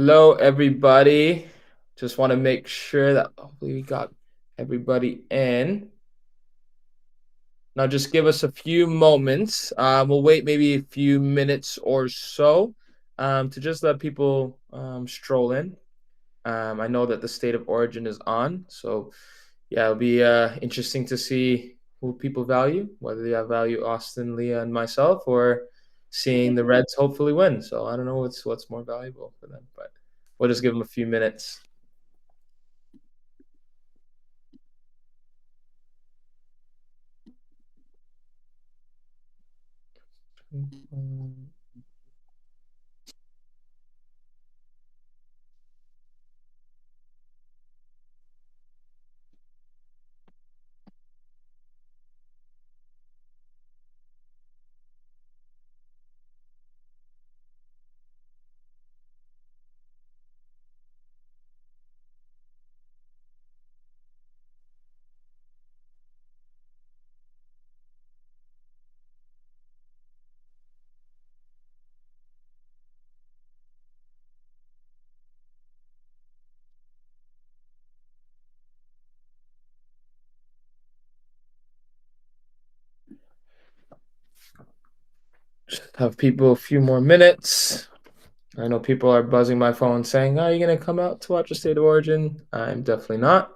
Hello, everybody. Just want to make sure that hopefully we got everybody in. Now, just give us a few moments. We'll wait maybe a few minutes or so to just let people stroll in. I know that the state of origin is on, so yeah, it'll be interesting to see who people value, whether they value Austin, Leah, and myself, or seeing the Reds hopefully win. So I don't know what's more valuable for them, but we'll just give them a few minutes. Just have people a few more minutes. I know people are buzzing my phone saying, "Are you going to come out to watch the State of Origin?" I'm definitely not.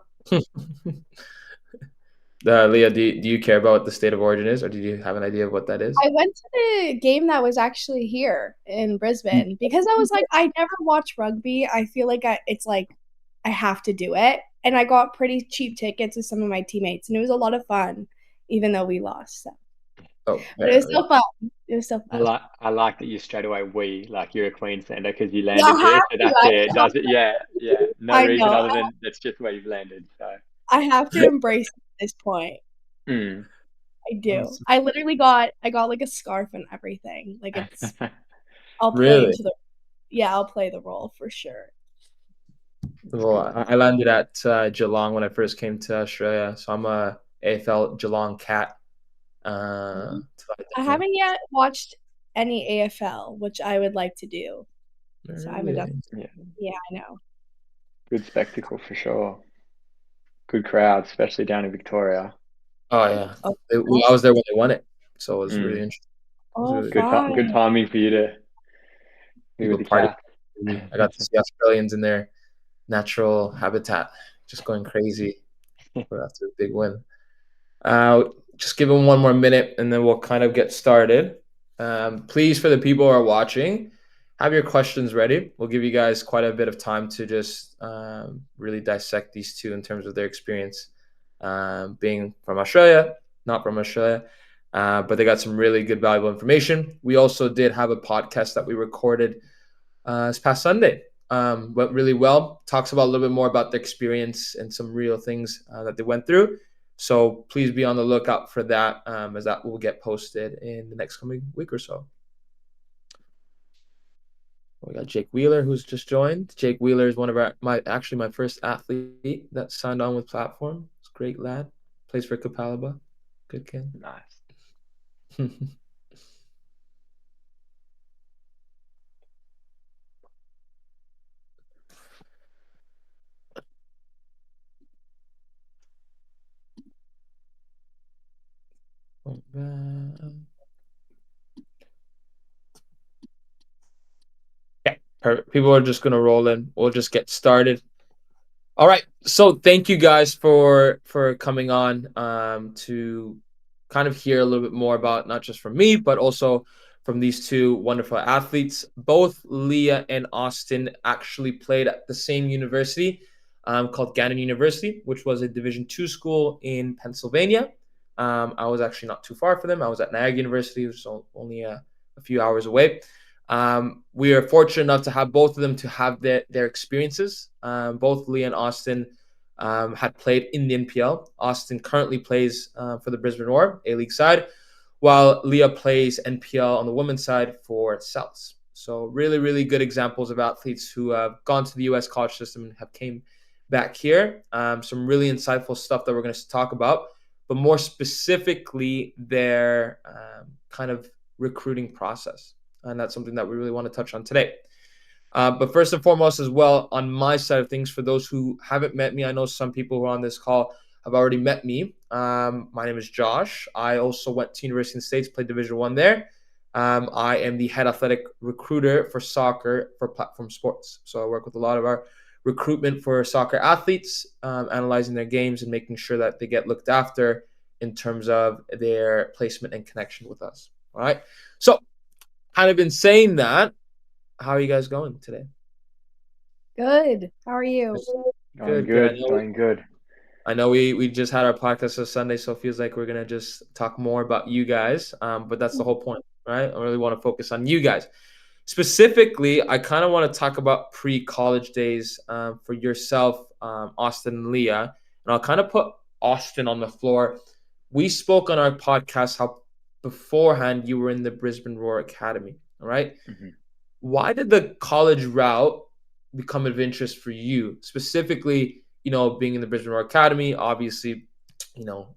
Leah, do you care about what the State of Origin is, or do you have an idea of what that is? I went to the game that was actually here in Brisbane because I was like, I never watch rugby. I feel like it's like I have to do it. And I got pretty cheap tickets with some of my teammates, and it was a lot of fun, even though we lost. So. Oh, But it was fair. still fun. It was still I fun. like I like that you straight away like you're a Queenslander because you Yeah, I landed here, have so to. that's it. Does it? Yeah, yeah. No I reason know. other than that's just where you've landed. So, I have to embrace it at this point. mm. I do. Awesome. I got like a scarf and everything. Like I'll play Really? into the yeah, I'll play the role for sure. Well, I landed at Geelong when I first came to Australia, so I'm a AFL Geelong cat. So I I definitely haven't yet watched any AFL, which I would like to do. So I haven't done. really. Yeah, Yeah, I know. good spectacle for sure. Good crowd, especially down in Victoria. Oh yeah, Oh, well, I was there when they won it, so it was really Mm. interesting. It was oh, really Good good. time. Good fine. timing for you to be with People the party. cat. I got to see Australians in their natural habitat, just going crazy after a big win. Just give them one more minute, and then we'll kind of get started. Please, for the people who are watching, have your questions ready. We'll give you guys quite a bit of time to just really dissect these two in terms of their experience, being from Australia, not from Australia. But they got some really good, valuable information. We also did have a podcast that we recorded this past Sunday. Went really well. Talks about a little bit more about the experience and some real things that they went through. So please be on the lookout for that, as that will get posted in the next coming week or so. We got Jake Wheeler, who's just joined. Jake Wheeler is one of my first athlete that signed on with platform. It's a great lad. Plays for Kapalaba. Good kid. Nice. Yeah, people are just gonna roll in. We'll just get started. All right. So thank you guys for coming on to kind of hear a little bit more about not just from me, but also from these two wonderful athletes. Both Leah and Austin actually played at the same university called Gannon University, which was a Division II school in Pennsylvania. I was actually not too far from them. I was at Niagara University, which is only a few hours away. We are fortunate enough to have both of them to have their experiences. Both Leah and Austin had played in the NPL. Austin currently plays for the Brisbane Roar, A-League side, while Leah plays NPL on the women's side for Souths. So really, really good examples of athletes who have gone to the U.S. college system and have came back here. Some really insightful stuff that we're going to talk about, but more specifically their kind of recruiting process. And that's something that we really want to touch on today. But first and foremost, as well, on my side of things, for those who haven't met me, I know some people who are on this call have already met me. My name is Josh. I also went to University of the States, played Division I there. I am the head athletic recruiter for soccer for Platform Sports. So I work with a lot of our recruitment for soccer athletes, analyzing their games and making sure that they get looked after in terms of their placement and connection with us. All right. So, kind of in saying that, how are you guys going today? Good. How are you? Going Good, good. good, going good. I know we just had our podcast this Sunday, so it feels like we're gonna just talk more about you guys. But that's the whole point, right? I really want to focus on you guys. Specifically, I kind of want to talk about pre-college days for yourself, Austin and Leah. And I'll kind of put Austin on the floor. We spoke on our podcast how beforehand you were in the Brisbane Roar Academy, all right? Mm-hmm. Why did the college route become of interest for you? Specifically, being in the Brisbane Roar Academy, obviously,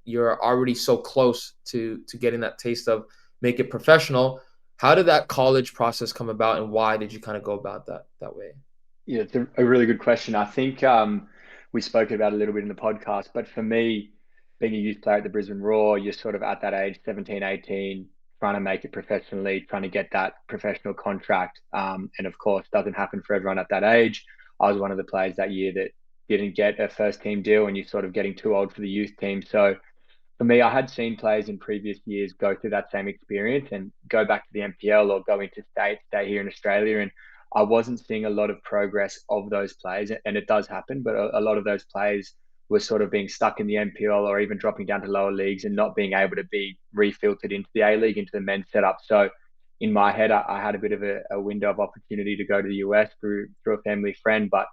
you're already so close to getting that taste of make it professional. How did that college process come about, and why did you kind of go about that way? Yeah, it's a really good question. I think we spoke about it a little bit in the podcast, but for me, being a youth player at the Brisbane Roar, you're sort of at that age, 17, 18, trying to make it professionally, trying to get that professional contract. And of course, doesn't happen for everyone at that age. I was one of the players that year that didn't get a first team deal, and you're sort of getting too old for the youth team. So for me, I had seen players in previous years go through that same experience and go back to the NPL or go into state, stay here in Australia. And I wasn't seeing a lot of progress of those players. And it does happen, but a lot of those players were sort of being stuck in the NPL or even dropping down to lower leagues and not being able to be refiltered into the A League, into the men's setup. So in my head, I had a bit of a window of opportunity to go to the US through a family friend. But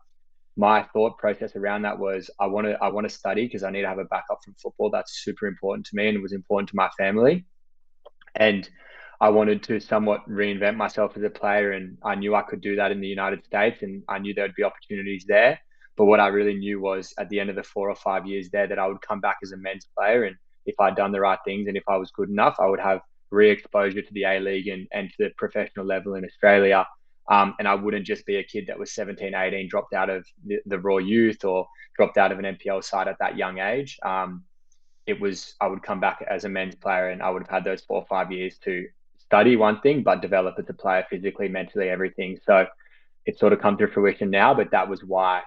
my thought process around that was I want to study because I need to have a backup from football. That's super important to me and it was important to my family. And I wanted to somewhat reinvent myself as a player, and I knew I could do that in the United States, and I knew there'd be opportunities there. But what I really knew was at the end of the 4 or 5 years there that I would come back as a men's player, and if I'd done the right things and if I was good enough, I would have re-exposure to the A League and to the professional level in Australia. And I wouldn't just be a kid that was 17, 18, dropped out of the Raw Youth or dropped out of an NPL side at that young age. It was I would come back as a men's player and I would have had those 4 or 5 years to study one thing, but develop as a player physically, mentally, everything. So it's sort of come to fruition now, but that was why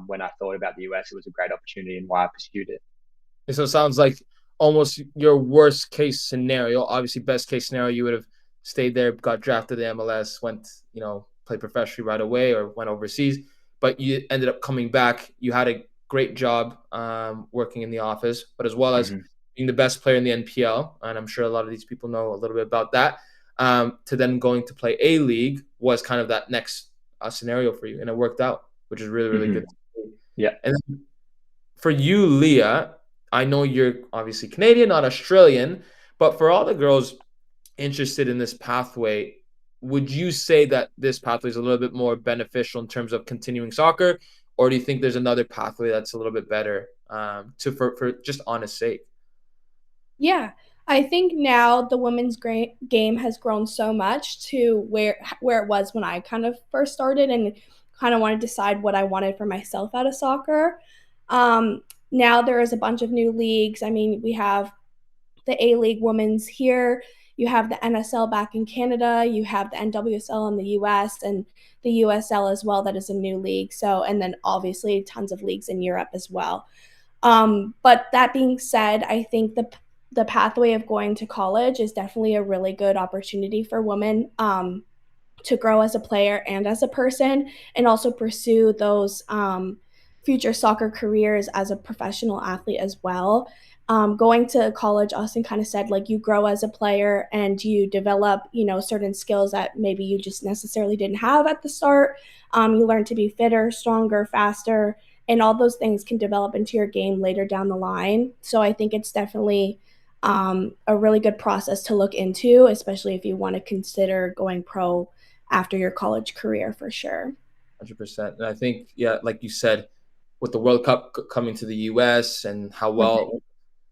when I thought about the US, it was a great opportunity and why I pursued it. So it sounds like almost your worst case scenario. Obviously, best case scenario, you would have stayed there, got drafted to the MLS, went, played professionally right away or went overseas. But you ended up coming back. You had a great job working in the office, but as well as being the best player in the NPL. And I'm sure a lot of these people know a little bit about that. To then going to play A League was kind of that next scenario for you. And it worked out, which is really, really good. Yeah. And then for you, Leah, I know you're obviously Canadian, not Australian, but for all the girls interested in this pathway, would you say that this pathway is a little bit more beneficial in terms of continuing soccer, or do you think there's another pathway that's a little bit better for just honest sake? Yeah, I think now the women's game has grown so much to where it was when I kind of first started and kind of wanted to decide what I wanted for myself out of soccer. Now there is a bunch of new leagues. I mean, we have the A League Women's here. You have the NSL back in Canada. You have the NWSL in the US and the USL as well. That is a new league. So, and then obviously tons of leagues in Europe as well. But that being said, I think the pathway of going to college is definitely a really good opportunity for women to grow as a player and as a person, and also pursue those future soccer careers as a professional athlete as well. Going to college, Austin kind of said, like, you grow as a player and you develop, certain skills that maybe you just necessarily didn't have at the start. You learn to be fitter, stronger, faster, and all those things can develop into your game later down the line. So I think it's definitely a really good process to look into, especially if you want to consider going pro after your college career, for sure. 100%. And I think, yeah, like you said, with the World Cup coming to the US and how well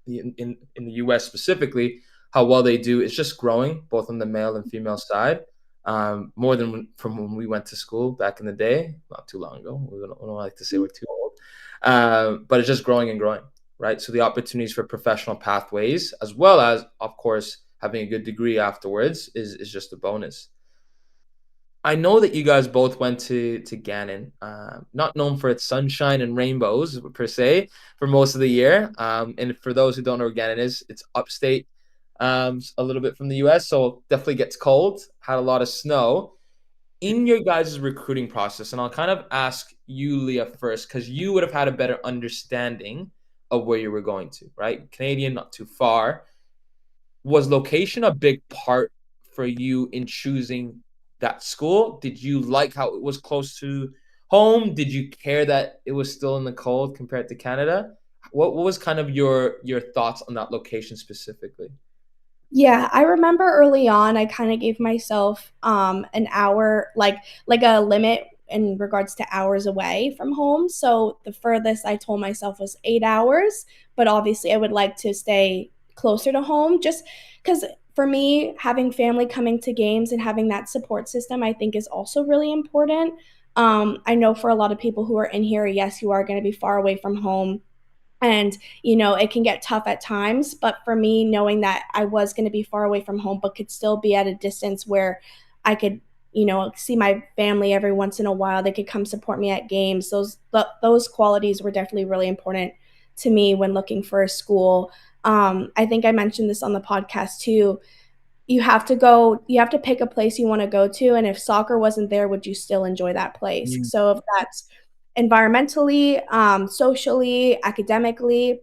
in the US specifically, how well they do, it's just growing both on the male and female side. more than from when we went to school back in the day, not too long ago. We don't like to say we're too old, but it's just growing and growing, right? So the opportunities for professional pathways, as well as, of course, having a good degree afterwards, is just a bonus. I know that you guys both went to Gannon, not known for its sunshine and rainbows per se for most of the year. And for those who don't know where Gannon is, it's upstate, a little bit from the U.S., so definitely gets cold. Had a lot of snow in your guys' recruiting process, and I'll kind of ask you, Leah, first, because you would have had a better understanding of where you were going to, right? Canadian, not too far. Was location a big part for you in choosing that school? Did you like how it was close to home? Did you care that it was still in the cold compared to Canada? What was kind of your thoughts on that location specifically? Yeah, I remember early on, I kind of gave myself an hour, like a limit in regards to hours away from home. So the furthest I told myself was 8 hours, but obviously I would like to stay closer to home, just because for me, having family coming to games and having that support system, I think is also really important. I know for a lot of people who are in here, yes, you are going to be far away from home, and it can get tough at times, but for me, knowing that I was going to be far away from home but could still be at a distance where I could see my family every once in a while, they could come support me at games, those qualities were definitely really important to me when looking for a school. I think I mentioned this on the podcast too. You have to pick a place you want to go to, and if soccer wasn't there, would you still enjoy that place? Mm. So if that's environmentally, socially, academically,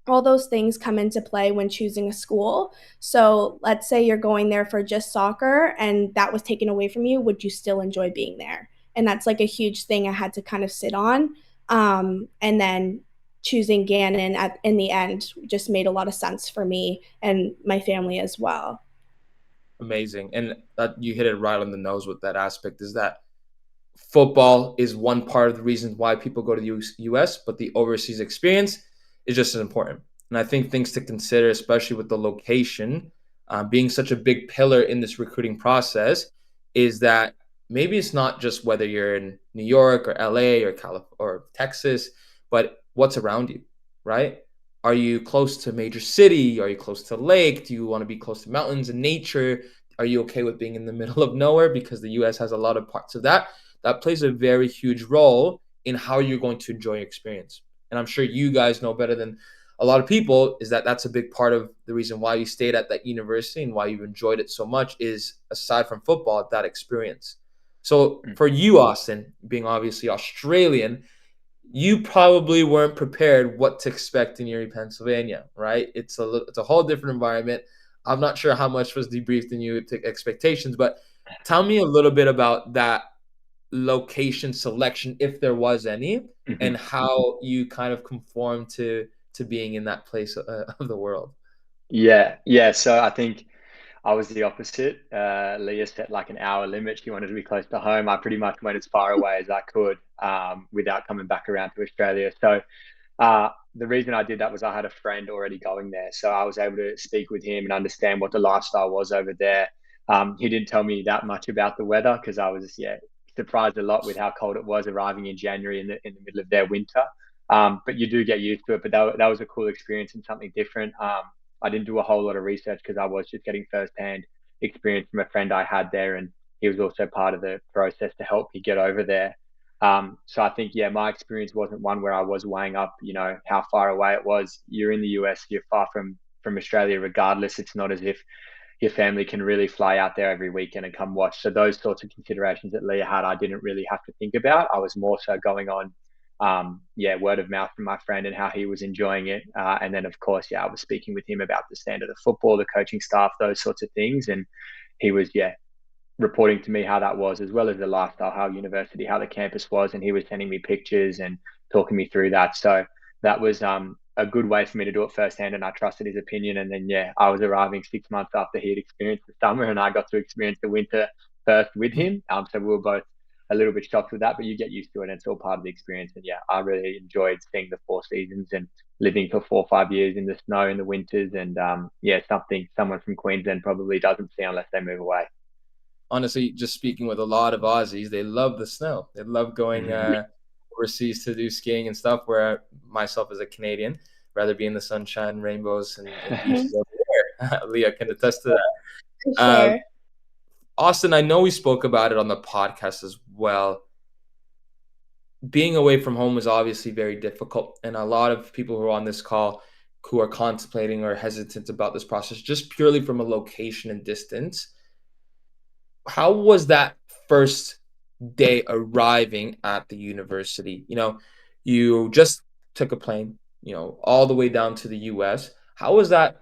all those things come into play when choosing a school. So let's say you're going there for just soccer and that was taken away from you, would you still enjoy being there? And that's like a huge thing I had to kind of sit on. And then choosing Gannon in the end just made a lot of sense for me and my family as well. Amazing. And that you hit it right on the nose with that aspect, is that football is one part of the reasons why people go to the US, but the overseas experience is just as important. And I think things to consider, especially with the location being such a big pillar in this recruiting process, is that maybe it's not just whether you're in New York or LA or California or Texas, but what's around you, right? Are you close to a major city? Are you close to a lake? Do you want to be close to mountains and nature? Are you okay with being in the middle of nowhere? Because the US has a lot of parts of that. That plays a very huge role in how you're going to enjoy your experience. And I'm sure you guys know better than a lot of people, is that that's a big part of the reason why you stayed at that university and why you've enjoyed it so much, is aside from football, that experience. So for you, Austin, being obviously Australian, you probably weren't prepared what to expect in Erie, Pennsylvania, right? It's a whole different environment. I'm not sure how much was debriefed in you to expectations, but tell me a little bit about that location selection, if there was any, and how you kind of conform to being in that place of the world. Yeah, yeah. So I think I was the opposite. Leah set like an hour limit. She wanted to be close to home. I pretty much went as far away as I could without coming back around to Australia. So the reason I did that was I had a friend already going there. So I was able to speak with him and understand what the lifestyle was over there. He didn't tell me that much about the weather because I was, yeah, surprised a lot with how cold it was arriving in January in the middle of their winter. But you do get used to it. But that was a cool experience and something different. I didn't do a whole lot of research because I was just getting firsthand experience from a friend I had there. And he was also part of the process to help me get over there. So I think, yeah, my experience wasn't one where I was weighing up, how far away it was. You're in the US, you're far from Australia, regardless. It's not as if your family can really fly out there every weekend and come watch. So those sorts of considerations that Leah had, I didn't really have to think about. I was more so going on, yeah, word of mouth from my friend and how he was enjoying it. And then, of course, yeah, I was speaking with him about the standard of football, the coaching staff, those sorts of things. And he was, yeah, reporting to me how that was, as well as the lifestyle, how university, how the campus was, and he was sending me pictures and talking me through that. So that was a good way for me to do it firsthand, and I trusted his opinion. And then yeah, I was arriving 6 months after he had experienced the summer, and I got to experience the winter first with him. So we were both a little bit shocked with that, but you get used to it, and it's all part of the experience. And yeah, I really enjoyed seeing the four seasons and living for 4 or 5 years in the snow in the winters. And yeah, something someone from Queensland probably doesn't see unless they move away. honestly, just speaking with a lot of Aussies, they love the snow. They love going overseas to do skiing and stuff. Where myself as a Canadian, rather be in the sunshine, rainbows, and beaches over there. Leah can attest to that. For Um, sure. Austin, I know we spoke about it on the podcast as well. Being away from home is obviously very difficult, and a lot of people who are on this call who are contemplating or hesitant about this process just purely from a location and distance. How was that first day arriving at the university? You just took a plane, all the way down to the US. How was that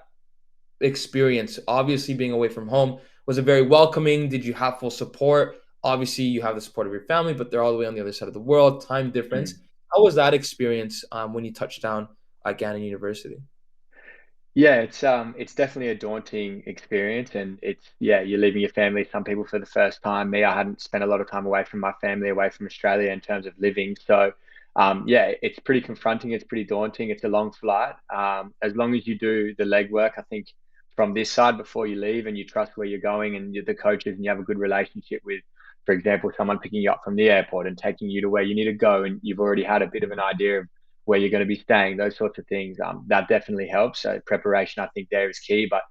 experience? Obviously, being away from home, was it very welcoming? Did you have full support? Obviously, you have the support of your family, but they're all the way on the other side of the world, time difference. How was that experience when you touched down at Gannon University? Yeah, it's definitely a daunting experience, and you're leaving your family, some people for the first time. Me, I hadn't spent a lot of time away from my family, away from Australia in terms of living. So it's pretty confronting, it's pretty daunting, it's a long flight. As long as you do the legwork, I think from this side before you leave and you trust where you're going and the coaches and you have a good relationship with, for example, someone picking you up from the airport and taking you to where you need to go, and you've already had a bit of an idea of where you're going to be staying, those sorts of things. That definitely helps. So preparation, I think, there is key. But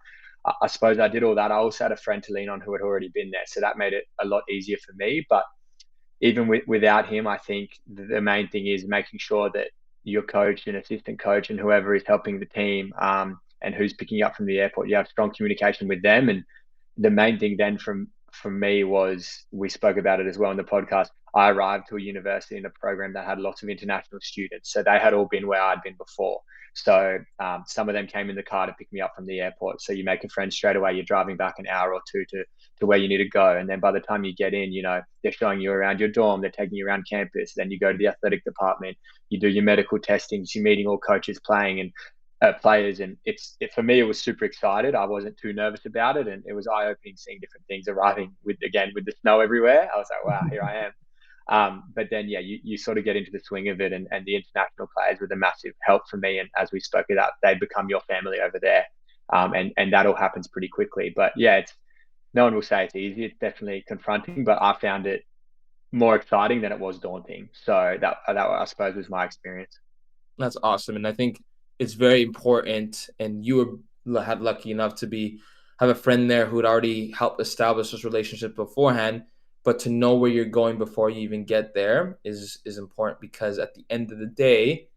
I suppose I did all that. I also had a friend to lean on who had already been there, so that made it a lot easier for me. But even without him, I think the main thing is making sure that your coach and assistant coach and whoever is helping the team, and who's picking you up from the airport, you have strong communication with them. And the main thing then from me was, we spoke about it as well in the podcast. I arrived to a university in a program that had lots of international students, so they had all been where I'd been before. So some of them came in the car to pick me up from the airport. So you make a friend straight away. You're driving back an hour or two to where you need to go, and then by the time you get in, they're showing you around your dorm. They're taking you around campus. Then you go to the athletic department. You do your medical testings. You're meeting all coaches, playing, and players, and for me, it was super excited. I wasn't too nervous about it, and it was eye opening seeing different things arriving with the snow everywhere. I was like, wow, here I am. But then you sort of get into the swing of it, and the international players were the massive help for me. And as we spoke about, they become your family over there, and that all happens pretty quickly. But it's, no one will say it's easy. It's definitely confronting, but I found it more exciting than it was daunting. So that I suppose was my experience. That's awesome, and I think it's very important. And you had lucky enough to have a friend there who had already helped establish this relationship beforehand. But to know where you're going before you even get there is important, because at the end of the day,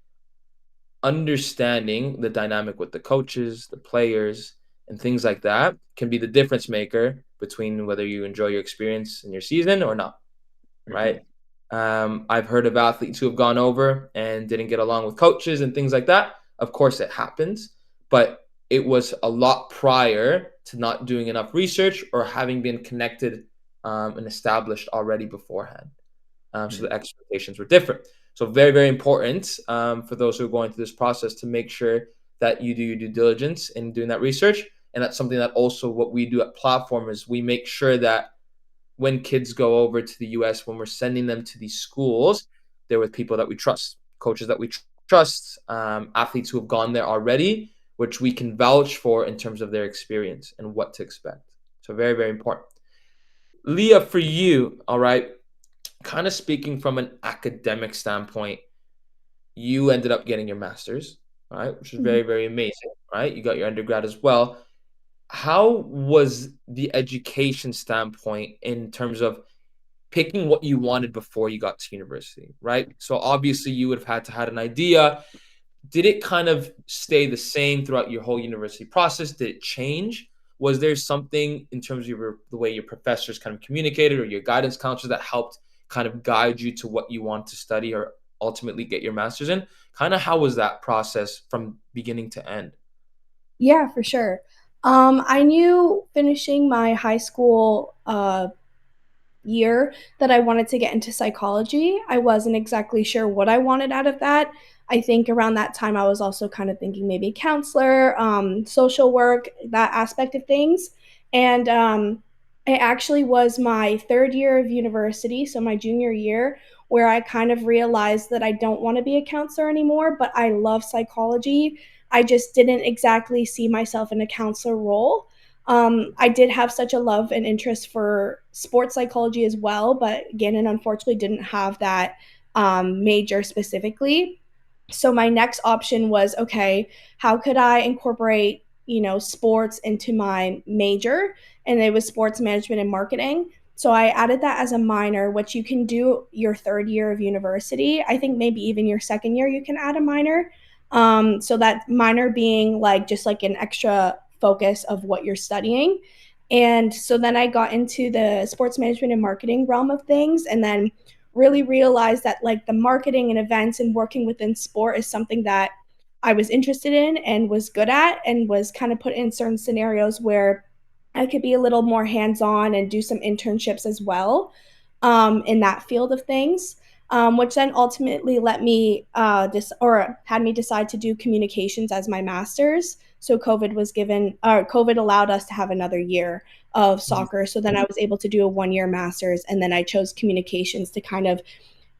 understanding the dynamic with the coaches, the players, and things like that can be the difference maker between whether you enjoy your experience in your season or not. Mm-hmm. Right? I've heard of athletes who have gone over and didn't get along with coaches and things like that. Of course, it happens, but it was a lot prior to not doing enough research or having been connected and established already beforehand. So the expectations were different. So very, very important for those who are going through this process to make sure that you do your due diligence in doing that research. And that's something that also what we do at Platform is we make sure that when kids go over to the US, when we're sending them to these schools, they're with people that we trust, coaches that we trust, athletes who have gone there already, which we can vouch for in terms of their experience and what to expect. So very, very important. Leah, for you, all right, kind of speaking from an academic standpoint, you ended up getting your master's, right, which is very, very amazing, right? You got your undergrad as well. How was the education standpoint in terms of picking what you wanted before you got to university, right? So obviously you would have had to had an idea. Did it kind of stay the same throughout your whole university process? Did it change? Was there something in terms of the way your professors kind of communicated or your guidance counselor that helped kind of guide you to what you want to study or ultimately get your master's in? Kind of how was that process from beginning to end? Yeah, for sure. I knew finishing my high school year that I wanted to get into psychology. I wasn't exactly sure what I wanted out of that. I think around that time, I was also kind of thinking maybe counselor, social work, that aspect of things. And it actually was my third year of university, so my junior year, where I kind of realized that I don't want to be a counselor anymore, but I love psychology. I just didn't exactly see myself in a counselor role. I did have such a love and interest for sports psychology as well, but Gannon unfortunately didn't have that major specifically. So my next option was, okay, how could I incorporate, sports into my major? And it was sports management and marketing. So I added that as a minor, which you can do your third year of university. I think maybe even your second year you can add a minor. So that minor being like just like an extra focus of what you're studying. And so then I got into the sports management and marketing realm of things, and then really realized that like the marketing and events and working within sport is something that I was interested in and was good at, and was kind of put in certain scenarios where I could be a little more hands on and do some internships as well in that field of things. Which then ultimately let me or had me decide to do communications as my master's. So COVID allowed us to have another year of soccer. So then I was able to do a 1 year master's, and then I chose communications to kind of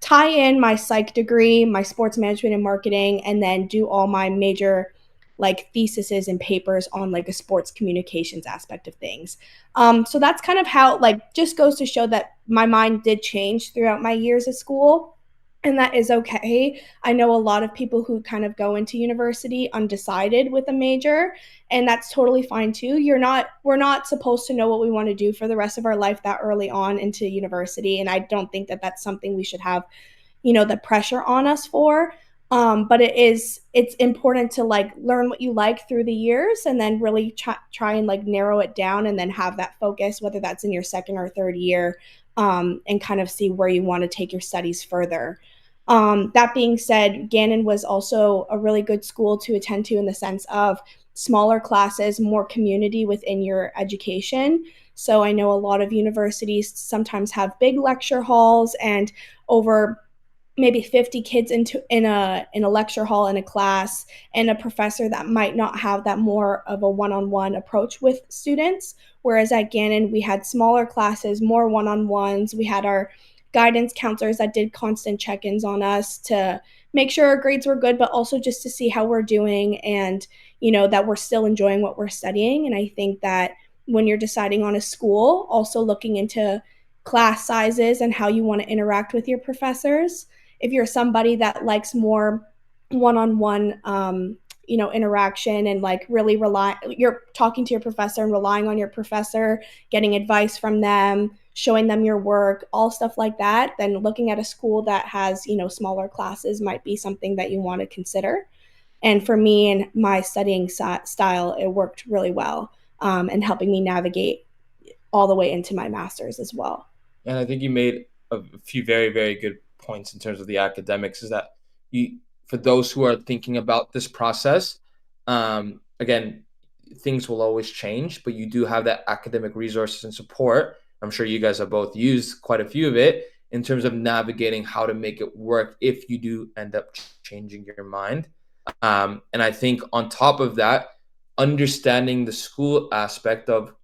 tie in my psych degree, my sports management and marketing, and then do all my major like theses and papers on like a sports communications aspect of things. So that's kind of how, like, just goes to show that my mind did change throughout my years of school, and that is okay. I know a lot of people who kind of go into university undecided with a major, and that's totally fine too. We're not supposed to know what we want to do for the rest of our life that early on into university, and I don't think that that's something we should have, the pressure on us for. But it's important to like learn what you like through the years, and then really try and like narrow it down, and then have that focus, whether that's in your second or third year, and kind of see where you want to take your studies further. That being said, Gannon was also a really good school to attend to in the sense of smaller classes, more community within your education. So I know a lot of universities sometimes have big lecture halls and over maybe 50 kids in a lecture hall in a class, and a professor that might not have that more of a one-on-one approach with students. Whereas at Gannon we had smaller classes, more one-on-ones. We had our guidance counselors that did constant check-ins on us to make sure our grades were good, but also just to see how we're doing, and that we're still enjoying what we're studying. And I think that when you're deciding on a school, also looking into class sizes and how you want to interact with your professors. If you're somebody that likes more one-on-one interaction, and like really you're talking to your professor and relying on your professor, getting advice from them, showing them your work, all stuff like that, then looking at a school that has smaller classes might be something that you want to consider. And for me and my studying style, it worked really well, and helping me navigate all the way into my master's as well. And I think you made a few very, very good points in terms of the academics. Is that you, for those who are thinking about this process, again, things will always change, but you do have that academic resources and support. I'm sure you guys have both used quite a few of it in terms of navigating how to make it work if you do end up changing your mind. And I think on top of that, understanding the school aspect of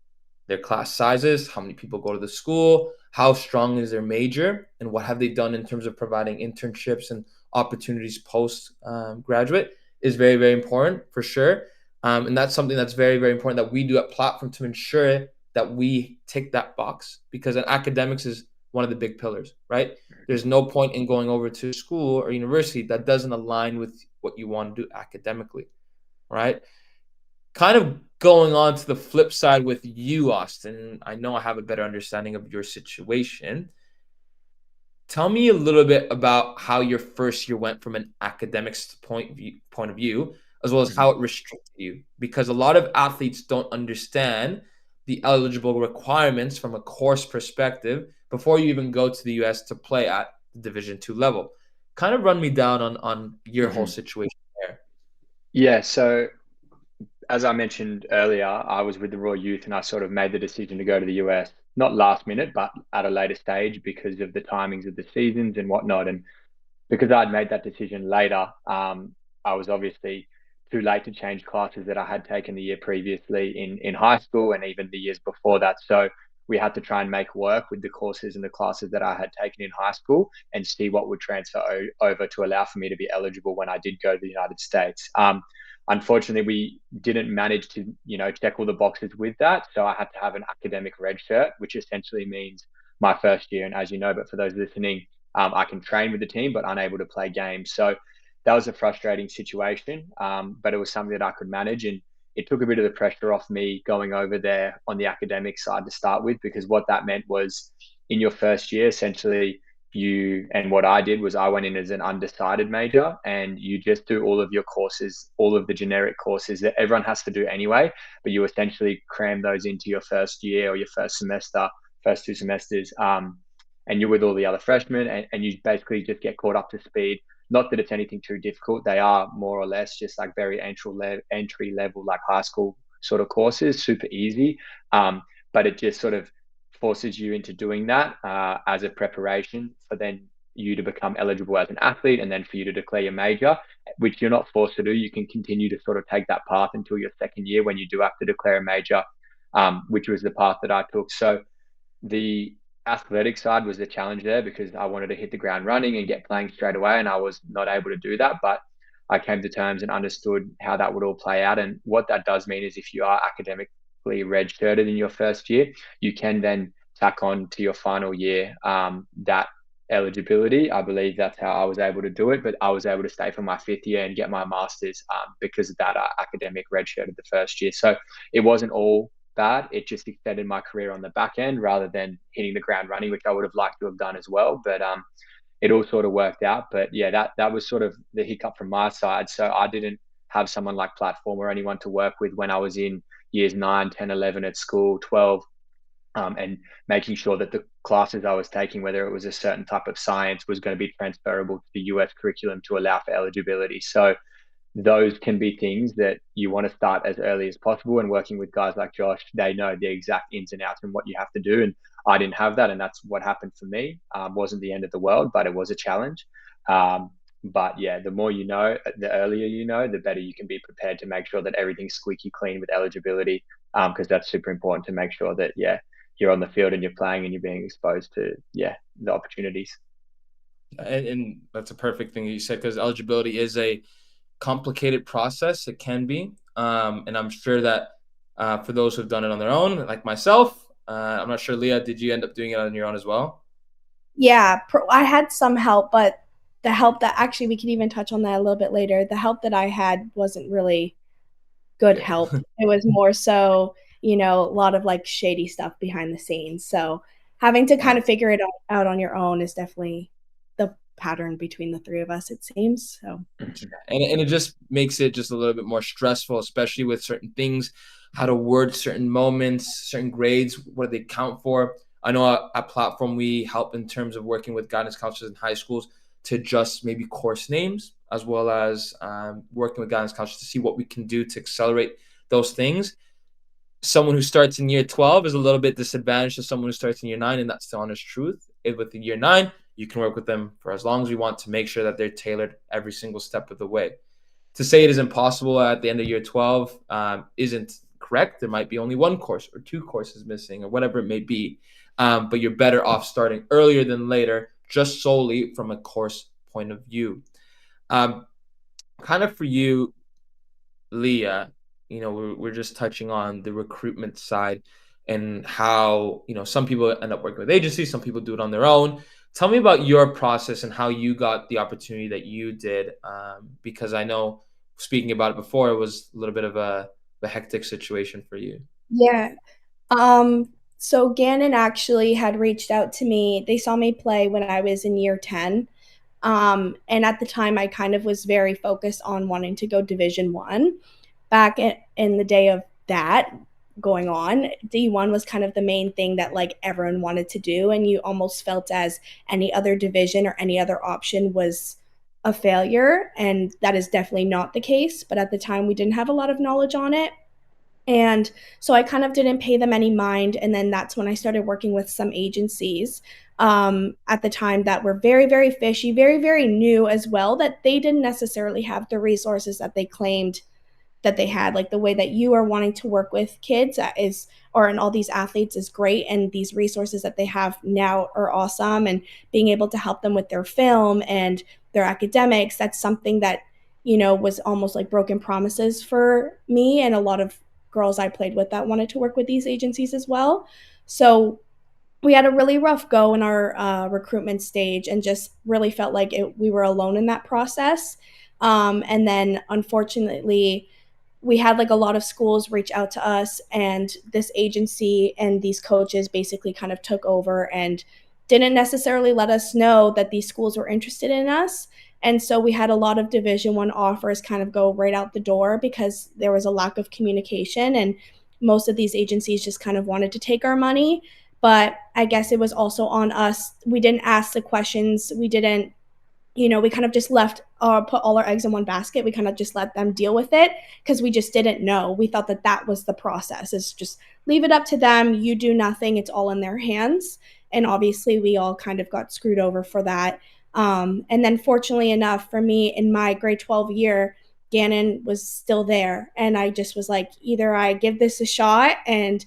their class sizes, how many people go to the school, how strong is their major, and what have they done in terms of providing internships and opportunities post graduate is very, very important for sure. And that's something that's very, very important that we do at Platform to ensure that we tick that box, because an academics is one of the big pillars, right? There's no point in going over to school or university that doesn't align with what you want to do academically, right? Kind of going on to the flip side with you, Austin, I know I have a better understanding of your situation. Tell me a little bit about how your first year went from an academics point of view, as well as how it restricted you, because a lot of athletes don't understand the eligible requirements from a course perspective before you even go to the US to play at the Division II level. Kind of run me down on your whole situation there. Yeah, so as I mentioned earlier, I was with the Raw Youth and I sort of made the decision to go to the US, not last minute, but at a later stage because of the timings of the seasons and whatnot. And because I'd made that decision later, I was obviously too late to change classes that I had taken the year previously in high school and even the years before that. So we had to try and make work with the courses and the classes that I had taken in high school and see what would transfer over to allow for me to be eligible when I did go to the United States. Unfortunately, we didn't manage to, check all the boxes with that. So I had to have an academic red shirt, which essentially means my first year. And as you know, but for those listening, I can train with the team, but unable to play games. So that was a frustrating situation, but it was something that I could manage. And it took a bit of the pressure off me going over there on the academic side to start with, because what that meant was in your first year, essentially, what I did was I went in as an undecided major, and you just do all of your courses, all of the generic courses that everyone has to do anyway, but you essentially cram those into your first year or your first semester, first 2 semesters, and you're with all the other freshmen, and you basically just get caught up to speed. Not that it's anything too difficult. They are more or less just like very entry level, like high school sort of courses, super easy. But it just sort of forces you into doing that as a preparation for then you to become eligible as an athlete, and then for you to declare your major, which you're not forced to do. You can continue to sort of take that path until your second year when you do have to declare a major, which was the path that I took. So the athletic side was the challenge there, because I wanted to hit the ground running and get playing straight away, and I was not able to do that. But I came to terms and understood how that would all play out. And what that does mean is if you are academically redshirted in your first year, you can then tack on to your final year that eligibility. I believe that's how I was able to do it, but I was able to stay for my fifth year and get my master's because of that academic redshirted the first year. So it wasn't all bad. It just extended my career on the back end rather than hitting the ground running, which I would have liked to have done as well. But it all sort of worked out. But yeah, that was sort of the hiccup from my side. So I didn't have someone like Platform or anyone to work with when I was in years 9, 10, 11 at school, 12, and making sure that the classes I was taking, whether it was a certain type of science, was going to be transferable to the US curriculum to allow for eligibility. So those can be things that you want to start as early as possible. And working with guys like Josh, they know the exact ins and outs and what you have to do. And I didn't have that. And that's what happened for me. Wasn't the end of the world, but it was a challenge. But yeah, the more you know, the earlier you know, the better you can be prepared to make sure that everything's squeaky clean with eligibility, because that's super important to make sure that, yeah, you're on the field and you're playing and you're being exposed to, yeah, the opportunities. And that's a perfect thing you said, because eligibility is a complicated process. It can be, and I'm sure that for those who've done it on their own, like myself, I'm not sure, Leah, did you end up doing it on your own as well? Yeah, I had some help, but the help that actually we can even touch on that a little bit later. The help that I had wasn't really good help. It was more so, a lot of like shady stuff behind the scenes. So having to kind of figure it out on your own is definitely the pattern between the three of us, it seems. So, and it just makes it just a little bit more stressful, especially with certain things, how to word certain moments, certain grades, what do they count for. I know at Platform we help in terms of working with guidance counselors in high schools to adjust maybe course names, as well as working with guidance counselors to see what we can do to accelerate those things. Someone who starts in year 12 is a little bit disadvantaged to someone who starts in year 9, and that's the honest truth. With the year 9, you can work with them for as long as you want to make sure that they're tailored every single step of the way. To say it is impossible at the end of year 12 isn't correct. There might be only one course or 2 courses missing or whatever it may be, but you're better off starting earlier than later, just solely from a course point of view. Kind of for you, Leah, we're just touching on the recruitment side and how, some people end up working with agencies, some people do it on their own. Tell me about your process and how you got the opportunity that you did, because I know, speaking about it before, it was a little bit of a hectic situation for you. yeah. So Gannon actually had reached out to me. They saw me play when I was in year 10. And at the time I kind of was very focused on wanting to go Division I. Back in the day of that going on, D1 was kind of the main thing that like everyone wanted to do, and you almost felt as any other division or any other option was a failure, and that is definitely not the case. But at the time we didn't have a lot of knowledge on it. And so I kind of didn't pay them any mind. And then that's when I started working with some agencies at the time that were very, very fishy, very, very new as well, that they didn't necessarily have the resources that they claimed that they had. Like the way that you are wanting to work with kids is, or in all these athletes is great. And these resources that they have now are awesome. And being able to help them with their film and their academics, that's something that, was almost like broken promises for me and a lot of girls I played with that wanted to work with these agencies as well. So we had a really rough go in our recruitment stage and just really felt like we were alone in that process. And then unfortunately, we had like a lot of schools reach out to us, and this agency and these coaches basically kind of took over and didn't necessarily let us know that these schools were interested in us. And so we had a lot of Division I offers kind of go right out the door because there was a lack of communication, and most of these agencies just kind of wanted to take our money. But I guess it was also on us. We didn't ask the questions. We didn't, we kind of just put all our eggs in one basket. We kind of just let them deal with it because we just didn't know. We thought that that was the process, is just leave it up to them. You do nothing. It's all in their hands. And obviously we all kind of got screwed over for that. And then fortunately enough for me, in my grade 12 year, Gannon was still there. And I just was like, either I give this a shot and,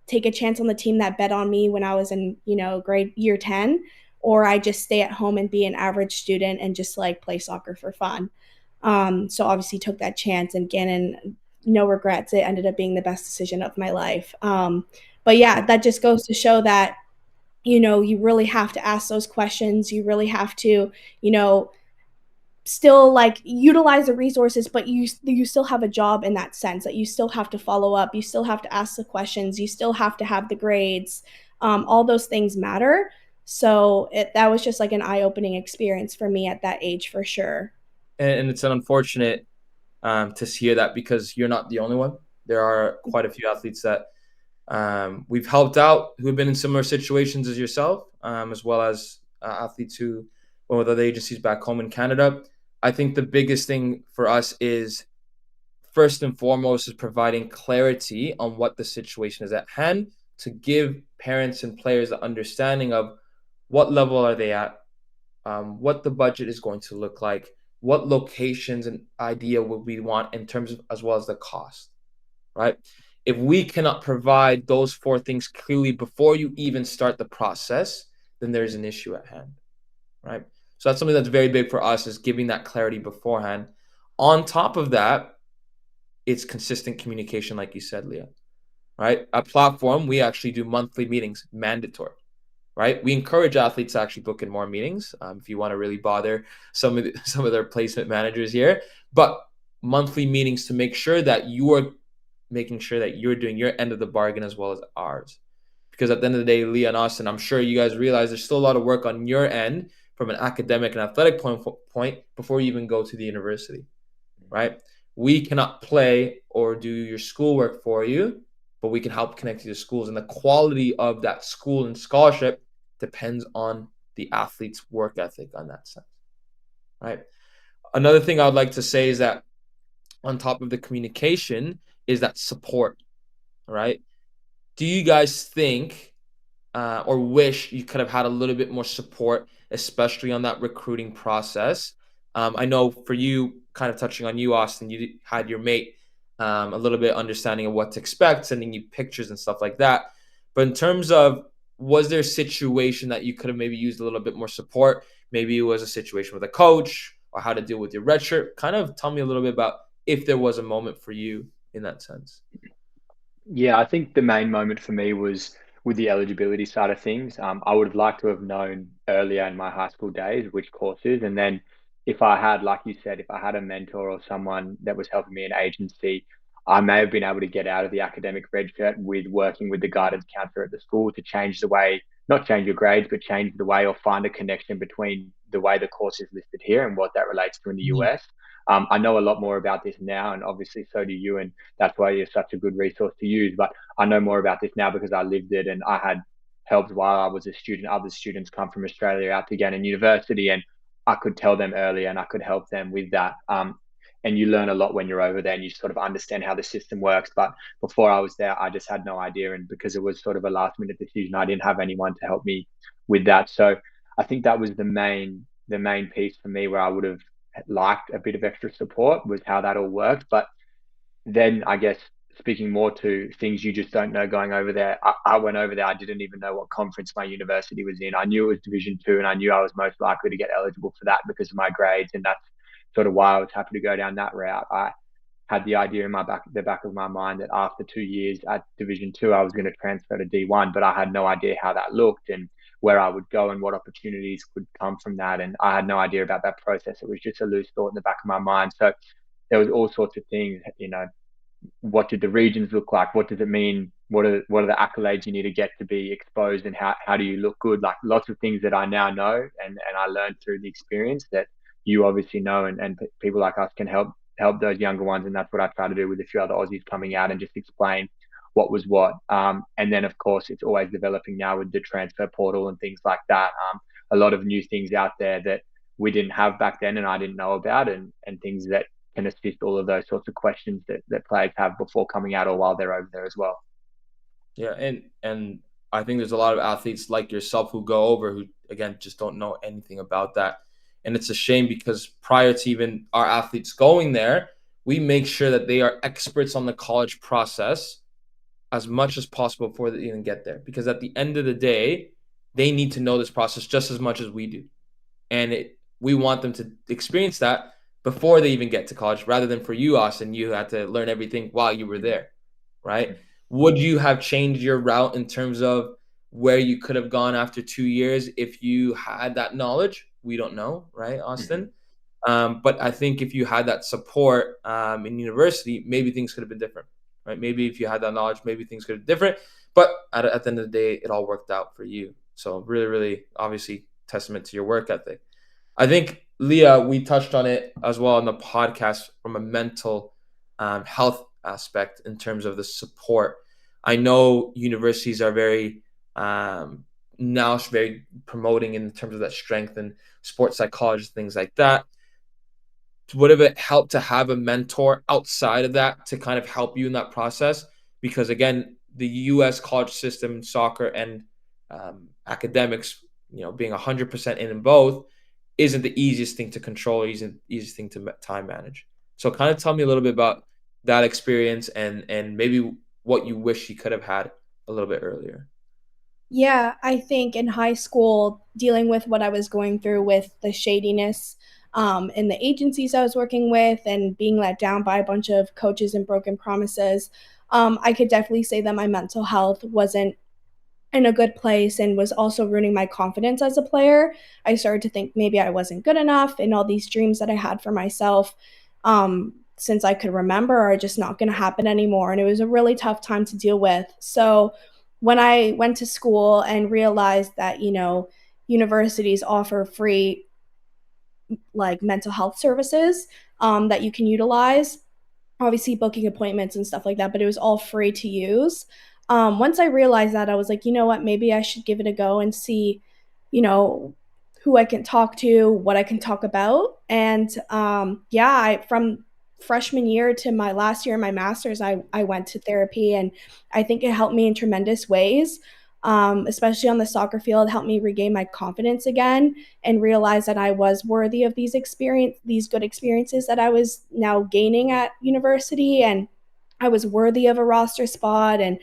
take a chance on the team that bet on me when I was in, grade year 10, or I just stay at home and be an average student and just like play soccer for fun. So obviously took that chance, and Gannon, no regrets. It ended up being the best decision of my life. But yeah, that just goes to show that, you really have to ask those questions. You really have to, still like utilize the resources, but you still have a job in that sense, that you still have to follow up, you still have to ask the questions, you still have to have the grades. All those things matter. So that was just like an eye-opening experience for me at that age, for sure. And it's an unfortunate to hear that, because you're not the only one. There are quite a few athletes that we've helped out who have been in similar situations as yourself, as well as athletes who were with other agencies back home in Canada. I think the biggest thing for us is, first and foremost, is providing clarity on what the situation is at hand, to give parents and players the understanding of what level are they at, what the budget is going to look like, what locations and idea would we want in terms of, as well as the cost, right? If we cannot provide those four things clearly before you even start the process, then there's an issue at hand, right? So that's something that's very big for us, is giving that clarity beforehand. On top of that, it's consistent communication, like you said, Leah, right? At Platform, we actually do monthly meetings, mandatory, right? We encourage athletes to actually book in more meetings if you want to really bother some of their placement managers here. But monthly meetings to make sure that you are making sure that you're doing your end of the bargain as well as ours. Because at the end of the day, Leah and Austin, I'm sure you guys realize there's still a lot of work on your end from an academic and athletic point before you even go to the university, right? We cannot play or do your schoolwork for you, but we can help connect you to schools. And the quality of that school and scholarship depends on the athlete's work ethic on that sense, right? Another thing I would like to say is that on top of the communication is that support, right? Do you guys think or wish you could have had a little bit more support, especially on that recruiting process? I know for you, kind of touching on you, Austin, you had your mate a little bit understanding of what to expect, sending you pictures and stuff like that. But in terms of, was there a situation that you could have maybe used a little bit more support? Maybe it was a situation with a coach, or how to deal with your red shirt. Kind of tell me a little bit about if there was a moment for you in that sense. Yeah, I think the main moment for me was with the eligibility side of things. I would have liked to have known earlier in my high school days which courses. And then if I had, like you said, if I had a mentor or someone that was helping me in agency, I may have been able to get out of the academic red shirt with working with the guidance counselor at the school to change the way, not change your grades, but change the way, or find a connection between the way the course is listed here and what that relates to in the Mhm. US. I know a lot more about this now, and obviously so do you. And that's why you're such a good resource to use. But I know more about this now because I lived it, and I had helped while I was a student. Other students come from Australia out to Gannon University, and I could tell them earlier and I could help them with that. And you learn a lot when you're over there and you sort of understand how the system works. But before I was there, I just had no idea. And because it was sort of a last minute decision, I didn't have anyone to help me with that. So I think that was the main piece for me where I would have liked a bit of extra support, was how that all worked. But then I guess speaking more to things you just don't know going over there, I went over there. I didn't even know what conference my university was in. I knew it was Division II, and I knew I was most likely to get eligible for that because of my grades, and that's sort of why I was happy to go down that route. I had the idea in the back of my mind that after 2 years at Division II, I was going to transfer to D1, but I had no idea how that looked and where I would go and what opportunities could come from that. And I had no idea about that process. It was just a loose thought in the back of my mind. So there was all sorts of things, what did the regions look like? What does it mean? What are the accolades you need to get to be exposed, and how do you look good? Like lots of things that I now know and I learned through the experience that you obviously know, and people like us can help those younger ones. And that's what I try to do with a few other Aussies coming out and just explain what was what. And then of course it's always developing now with the transfer portal and things like that. A lot of new things out there that we didn't have back then and I didn't know about, and things that can assist all of those sorts of questions that players have before coming out or while they're over there as well. Yeah, and I think there's a lot of athletes like yourself who go over who again just don't know anything about that. And it's a shame because prior to even our athletes going there, we make sure that they are experts on the college process as much as possible before they even get there. Because at the end of the day, they need to know this process just as much as we do. And we want them to experience that before they even get to college, rather than for you, Austin, you had to learn everything while you were there, right? Would you have changed your route in terms of where you could have gone after 2 years if you had that knowledge? We don't know, right, Austin? But I think if you had that support in university, maybe things could have been different, right? Maybe if you had that knowledge, maybe things could have been different. But at the end of the day, it all worked out for you. So really, really, obviously, testament to your work ethic. I think, Leah, we touched on it as well on the podcast from a mental health aspect in terms of the support. I know universities are very now very promoting in terms of that strength and sports psychology, things like that. Would have it helped to have a mentor outside of that to kind of help you in that process? Because again, the U.S. college system, soccer and academics, being 100% in both, isn't the easiest thing to control, isn't the easiest thing to time manage. So kind of tell me a little bit about that experience and maybe what you wish you could have had a little bit earlier. Yeah, I think in high school, dealing with what I was going through with the shadiness in the agencies I was working with and being let down by a bunch of coaches and broken promises, I could definitely say that my mental health wasn't in a good place and was also ruining my confidence as a player. I started to think maybe I wasn't good enough, and all these dreams that I had for myself since I could remember are just not going to happen anymore. And it was a really tough time to deal with. So when I went to school and realized that, universities offer free like mental health services that you can utilize, obviously booking appointments and stuff like that, but it was all free to use. Once I realized that, I was like, you know what, maybe I should give it a go and see, you know, who I can talk to, what I can talk about. And from freshman year to my last year in my master's, I went to therapy, and I think it helped me in tremendous ways. Especially on the soccer field, helped me regain my confidence again and realize that I was worthy of these good experiences that I was now gaining at university, and I was worthy of a roster spot, and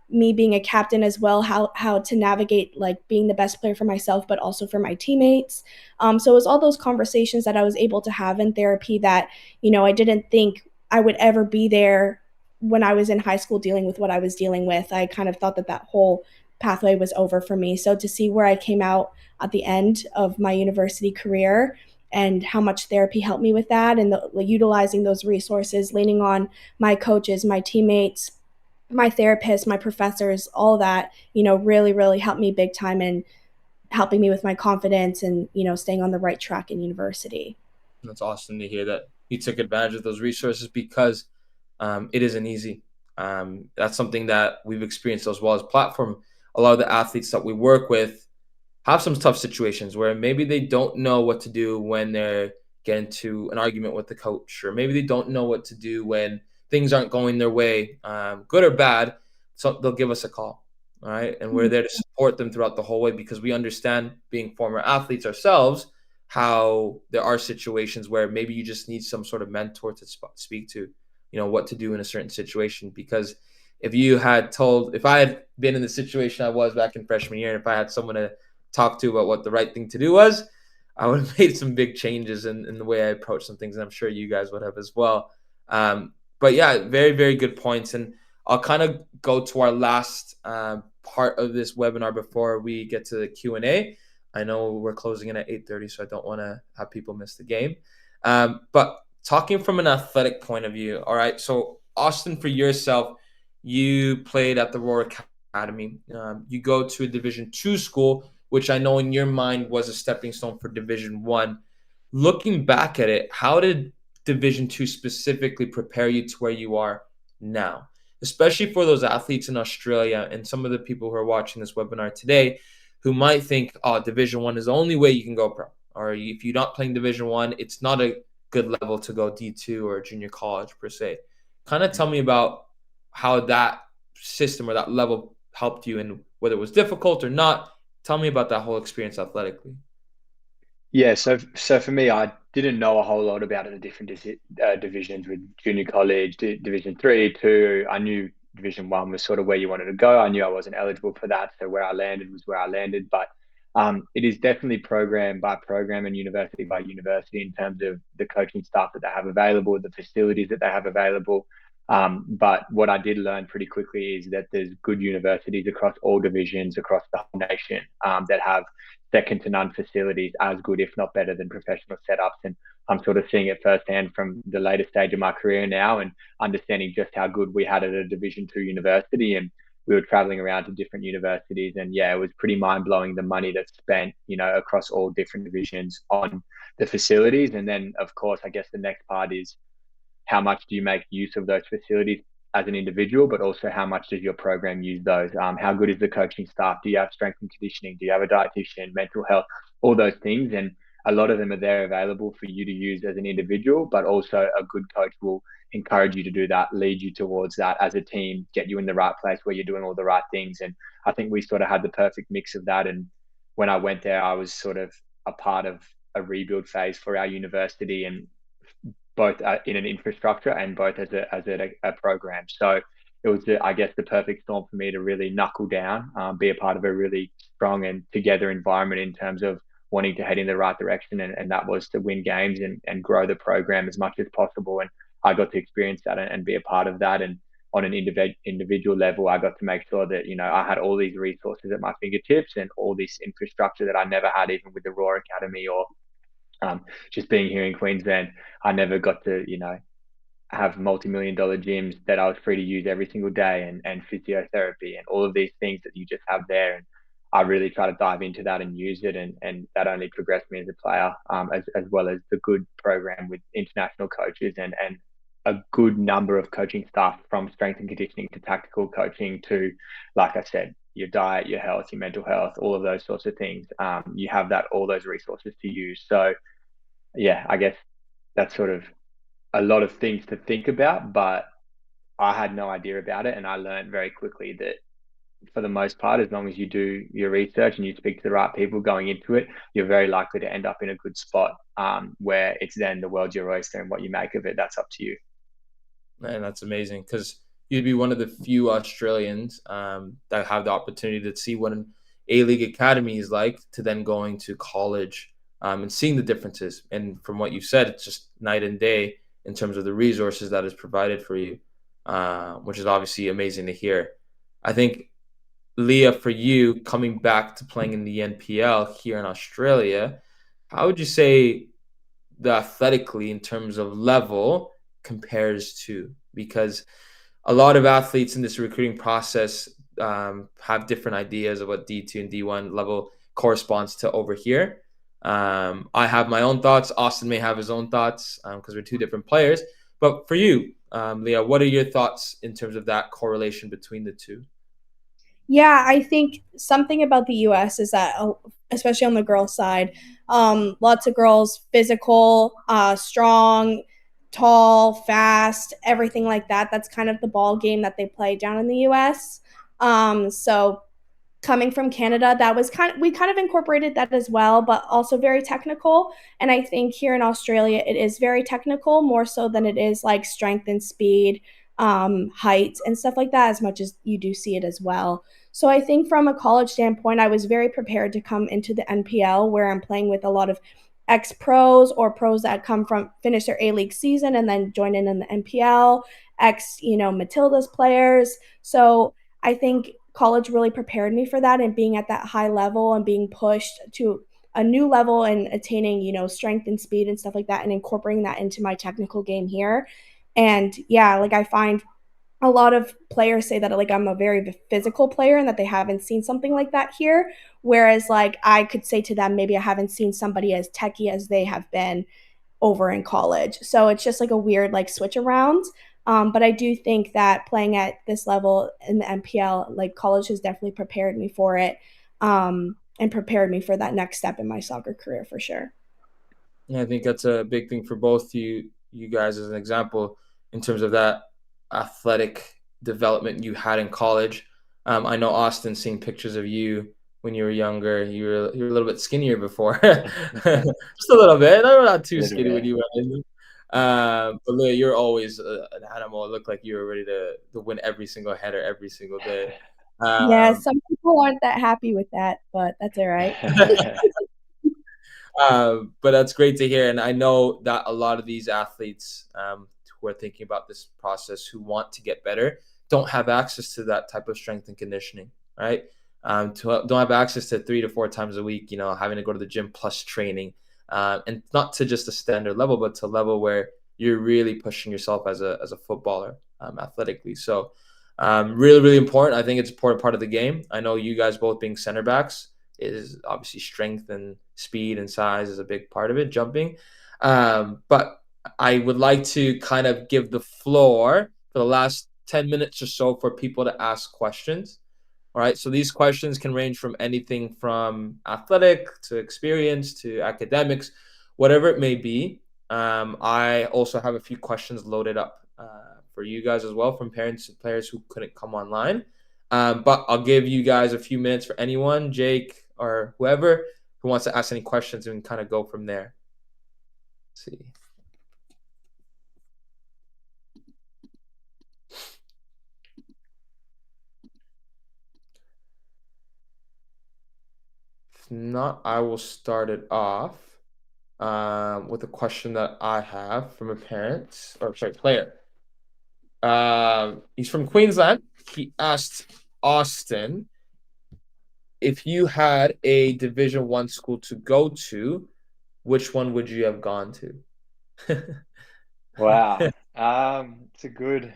me being a captain as well, how to navigate like being the best player for myself but also for my teammates. So it was all those conversations that I was able to have in therapy that I didn't think I would ever be there when I was in high school dealing with what I was dealing with. I kind of thought that whole pathway was over for me. So to see where I came out at the end of my university career and how much therapy helped me with that, and utilizing those resources, leaning on my coaches, my teammates, my therapist, my professors, all that, really, really helped me big time in helping me with my confidence and, staying on the right track in university. That's awesome to hear that you took advantage of those resources because it isn't easy. That's something that we've experienced as well as platform. A lot of the athletes that we work with have some tough situations where maybe they don't know what to do when they're getting into an argument with the coach, or maybe they don't know what to do when things aren't going their way, good or bad. So they'll give us a call, all right? And we're there to support them throughout the whole way because we understand, being former athletes ourselves, how there are situations where maybe you just need some sort of mentor to speak to. what to do in a certain situation. Because if I had been in the situation I was back in freshman year, and if I had someone to talk to about what the right thing to do was, I would have made some big changes in the way I approach some things, and I'm sure you guys would have as well. But yeah, very, very good points. And I'll kind of go to our last part of this webinar before we get to the Q&A. I know we're closing in at 8:30, so I don't want to have people miss the game. But talking from an athletic point of view, all right, so Austin, for yourself, you played at the Roar Academy. You go to a Division II school, which I know in your mind was a stepping stone for Division I. Looking back at it, how did Division II specifically prepare you to where you are now? Especially for those athletes in Australia and some of the people who are watching this webinar today who might think, oh, Division I is the only way you can go pro. Or if you're not playing Division I, it's not a good level to go D2 or junior college per se. Kind of tell me about how that system or that level helped you and whether it was difficult or not. Tell me about that whole experience athletically. Yeah, so for me, I didn't know a whole lot about the different divisions with junior college, Division 3, 2. I knew Division 1 was sort of where you wanted to go. I knew I wasn't eligible for that, so where I landed was where I landed. But it is definitely program by program and university by university in terms of the coaching staff that they have available, the facilities that they have available. But what I did learn pretty quickly is that there's good universities across all divisions across the whole nation that have second to none facilities as good, if not better, than professional setups. And I'm sort of seeing it firsthand from the later stage of my career now and understanding just how good we had at a Division II university. And we were traveling around to different universities. And yeah, it was pretty mind blowing the money that's spent, across all different divisions on the facilities. And then, of course, I guess the next part is how much do you make use of those facilities as an individual, but also how much does your program use those? How good is the coaching staff? Do you have strength and conditioning? Do you have a dietitian, mental health, all those things? And a lot of them are there available for you to use as an individual, but also a good coach will encourage you to do that, lead you towards that as a team, get you in the right place where you're doing all the right things. And I think we sort of had the perfect mix of that. And when I went there, I was sort of a part of a rebuild phase for our university, and both in an infrastructure and both as a program. So it was, I guess, the perfect storm for me to really knuckle down, be a part of a really strong and together environment in terms of wanting to head in the right direction. And that was to win games and grow the program as much as possible. And I got to experience that and be a part of that. And on an individual level, I got to make sure that, I had all these resources at my fingertips and all this infrastructure that I never had, even with the Roar Academy or just being here in Queensland. I never got to, have multi-million-dollar gyms that I was free to use every single day, and physiotherapy and all of these things that you just have there. And I really try to dive into that and use it. And that only progressed me as a player, as well as the good program with international coaches and a good number of coaching staff, from strength and conditioning to tactical coaching to, like I said, your diet, your health, your mental health, all of those sorts of things. You have all those resources to use. So yeah, I guess that's sort of a lot of things to think about, but I had no idea about it. And I learned very quickly that for the most part, as long as you do your research and you speak to the right people going into it, you're very likely to end up in a good spot, where it's then the world's your oyster, and what you make of it, that's up to you. Man, that's amazing, because you'd be one of the few Australians that have the opportunity to see what an A-League academy is like, to then going to college and seeing the differences. And from what you said, it's just night and day in terms of the resources that is provided for you, which is obviously amazing to hear. I think, Leah, for you, coming back to playing in the NPL here in Australia, how would you say the athletically in terms of level compares to? Because a lot of athletes in this recruiting process have different ideas of what D2 and D1 level corresponds to over here. I have my own thoughts. Austin may have his own thoughts because we're two different players. But for you, Leah, what are your thoughts in terms of that correlation between the two? Yeah, I think something about the US is that, especially on the girls' side, lots of girls, physical, strong, tall, fast, everything like that. That's kind of the ball game that they play down in the US. So coming from Canada, that was we kind of incorporated that as well, but also very technical. And I think here in Australia, it is very technical, more so than it is like strength and speed, height, and stuff like that, as much as you do see it as well. So I think from a college standpoint, I was very prepared to come into the NPL where I'm playing with a lot of ex pros or pros that come from finish their A League season and then join in the NPL, ex, Matilda's players. So I think college really prepared me for that, and being at that high level and being pushed to a new level and attaining, strength and speed and stuff like that, and incorporating that into my technical game here. And yeah, like I find a lot of players say that like I'm a very physical player and that they haven't seen something like that here. Whereas like I could say to them, maybe I haven't seen somebody as techie as they have been over in college. So it's just like a weird like switch around. But I do think that playing at this level in the NPL, like college has definitely prepared me for it, and prepared me for that next step in my soccer career for sure. Yeah, I think that's a big thing for both you guys as an example in terms of that athletic development you had in college. I know Austin, seeing pictures of you when you were younger, you were a little bit skinnier before, just a little bit. Not too skinny when you went in. But Leah, you're always an animal. It looked like you were ready to win every single header every single day. Yeah, Um, some people aren't that happy with that, but that's all right. but that's great to hear. And I know that a lot of these athletes who are thinking about this process, who want to get better, don't have access to that type of strength and conditioning, right? Don't have access to 3 to 4 times a week, having to go to the gym plus training, and not to just a standard level, but to a level where you're really pushing yourself as a footballer, athletically. So really, really important. I think it's an important part of the game. I know you guys both being center backs is obviously strength and speed and size is a big part of it, jumping. But I would like to kind of give the floor for the last 10 minutes or so for people to ask questions. All right. So these questions can range from anything from athletic to experience to academics, whatever it may be. I also have a few questions loaded up for you guys as well from parents and players who couldn't come online. But I'll give you guys a few minutes for anyone, Jake or whoever, who wants to ask any questions, and kind of go from there. Let's see. If not, I will start it off with a question that I have from a parent, or sorry, player. He's from Queensland. He asked Austin, if you had a Division I school to go to, which one would you have gone to? Wow. It's a good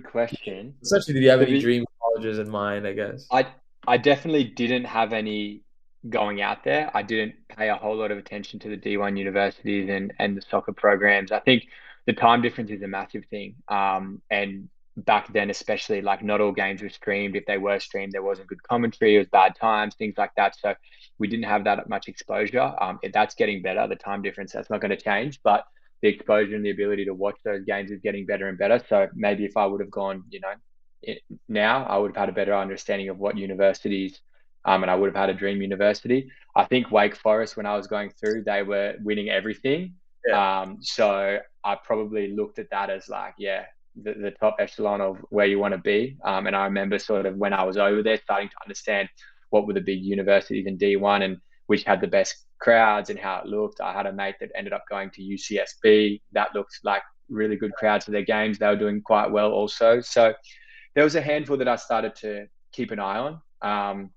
question. Essentially, did you have To any be dream colleges in mind, I guess? I definitely didn't have any going out there. I didn't pay a whole lot of attention to the D1 universities and the soccer programs. I think the time difference is a massive thing. And back then, especially, like not all games were streamed. If they were streamed, there wasn't good commentary. It was bad times, things like that. So we didn't have that much exposure. That's getting better. The time difference, that's not going to change, but the exposure and the ability to watch those games is getting better and better. So maybe if I would have gone, now, I would have had a better understanding of what universities, and I would have had a dream university. I think Wake Forest, when I was going through, they were winning everything. Yeah. So I probably looked at that as like, yeah, the top echelon of where you want to be. And I remember sort of when I was over there starting to understand what were the big universities in D1 and which had the best crowds and how it looked. I had a mate that ended up going to UCSB. That looked like really good crowds for their games. They were doing quite well also. So there was a handful that I started to keep an eye on.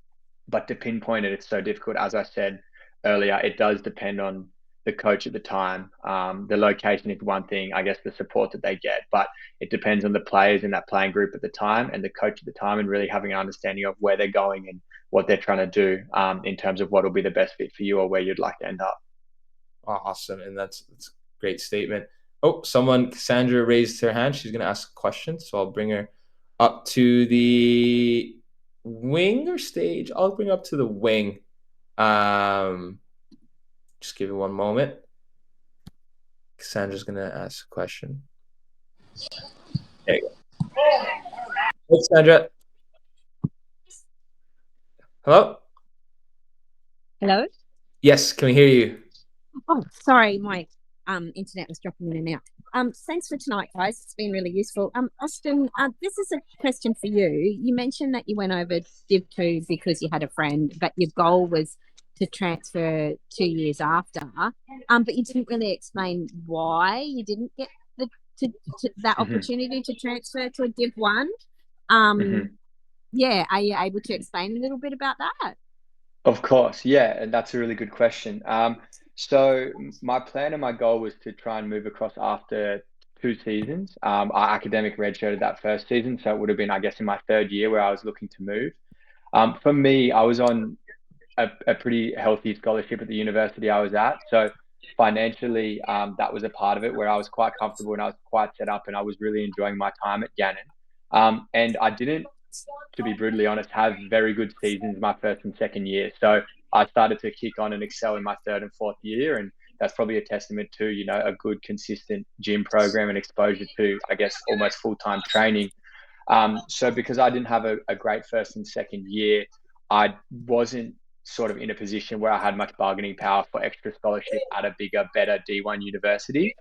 But to pinpoint it, it's so difficult. As I said earlier, it does depend on the coach at the time. The location is one thing, I guess the support that they get, but it depends on the players in that playing group at the time and the coach at the time, and really having an understanding of where they're going and what they're trying to do, in terms of what will be the best fit for you or where you'd like to end up. Awesome. And that's a great statement. Oh, Cassandra raised her hand. She's going to ask a question. So I'll bring her up to the wing or stage. I'll bring her up to the wing. Just give it one moment. Cassandra's going to ask a question. There you go. Hey, Cassandra. Hello? Hello? Yes, can we hear you? Oh, sorry, my internet was dropping in and out. Thanks for tonight, guys. It's been really useful. Austin, this is a question for you. You mentioned that you went over Div 2 because you had a friend, but your goal was to transfer 2 years after. But you didn't really explain why you didn't get that opportunity to transfer to a Div 1. Yeah, are you able to explain a little bit about that? Of course, yeah, and that's a really good question. So my plan and my goal was to try and move across after 2 seasons. I academic redshirted that first season, so it would have been, I guess, in my third year where I was looking to move. For me, I was on a pretty healthy scholarship at the university I was at, so financially, that was a part of it where I was quite comfortable and I was quite set up, and I was really enjoying my time at Gannon. And I didn't, to be brutally honest, have very good seasons my first and second year. So I started to kick on and excel in my third and fourth year. And that's probably a testament to, a good, consistent gym program and exposure to, I guess, almost full-time training. So because I didn't have a great first and second year, I wasn't sort of in a position where I had much bargaining power for extra scholarship at a bigger, better D1 university.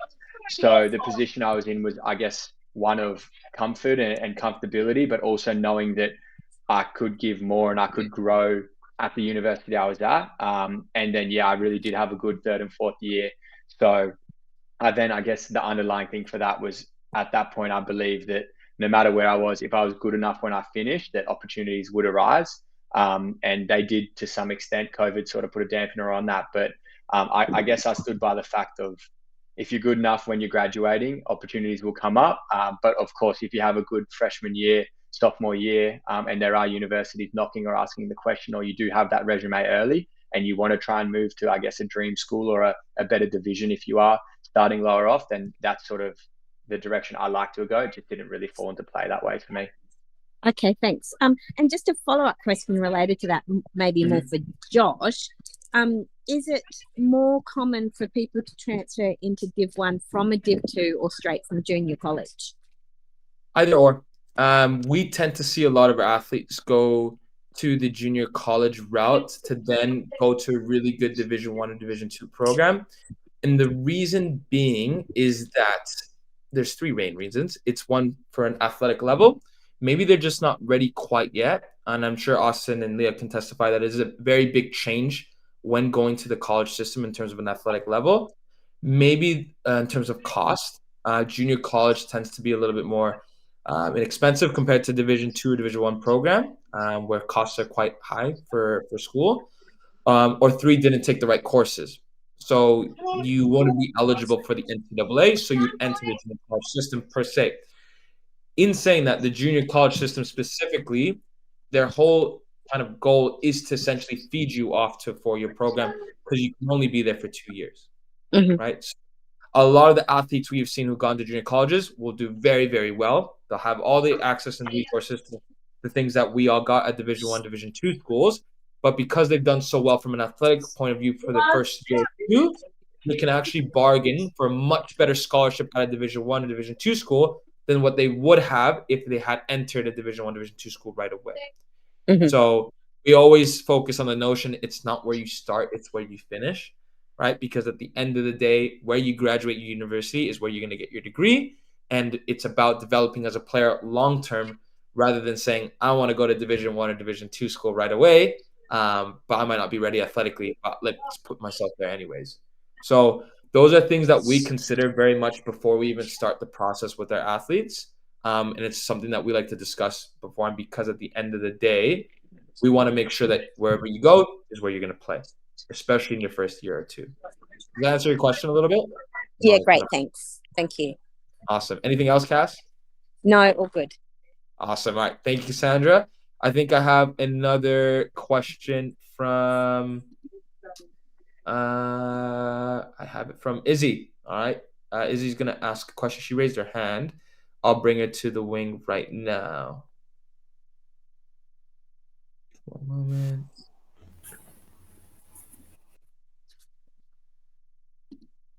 So the position I was in was, I guess, one of comfort and comfortability, but also knowing that I could give more and I could grow at the university I was at. And then, yeah, I really did have a good third and fourth year. So then I guess the underlying thing for that was at that point, I believed that no matter where I was, if I was good enough when I finished, that opportunities would arise. And they did to some extent. COVID sort of put a dampener on that. But I guess I stood by the fact of if you're good enough when you're graduating, opportunities will come up. But of course, if you have a good freshman year, sophomore year, and there are universities knocking or asking the question, or you do have that resume early and you want to try and move to, I guess, a dream school or a better division if you are starting lower off, then that's sort of the direction I like to go. It just didn't really fall into play that way for me. Okay, thanks. And just a follow-up question related to that, maybe more for Josh. Is it more common for people to transfer into Div 1 from a Div 2 or straight from junior college? Either or. We tend to see a lot of our athletes go to the junior college route to then go to a really good Division 1 and Division 2 program. And the reason being is that there's three main reasons. It's one for an athletic level. Maybe they're just not ready quite yet. And I'm sure Austin and Leah can testify that it is a very big change when going to the college system in terms of an athletic level. Maybe in terms of cost, junior college tends to be a little bit more inexpensive compared to Division 2 or Division 1 program, where costs are quite high for school. Or three, didn't take the right courses. So you want to be eligible for the NCAA, so you'd enter the junior college system per se. In saying that, the junior college system specifically, their whole kind of goal is to essentially feed you off to a four-year program because you can only be there for 2 years, right? So a lot of the athletes we've seen who've gone to junior colleges will do very, very well. They'll have all the access and resources to the things that we all got at Division 1, Division 2 schools. But because they've done so well from an athletic point of view for the first year or two, they can actually bargain for a much better scholarship at a Division 1 and Division 2 school than what they would have if they had entered a Division 1, Division 2 school right away. So we always focus on the notion it's not where you start, it's where you finish, right? Because at the end of the day, where you graduate your university is where you're going to get your degree. And it's about developing as a player long-term rather than saying, I want to go to Division 1 or Division 2 school right away, but I might not be ready athletically, but let's put myself there anyways. So those are things that we consider very much before we even start the process with our athletes. And it's something that we like to discuss before, because at the end of the day, we want to make sure that wherever you go is where you're going to play, especially in your first year or two. Does that answer your question a little bit? Yeah, great. Thanks. Thank you. Awesome. Anything else, Cass? No, all good. Awesome. All right. Thank you, Sandra. I think I have another question from I have it from Izzy. All right. Izzy's going to ask a question. She raised her hand. I'll bring her to the wing right now. One moment.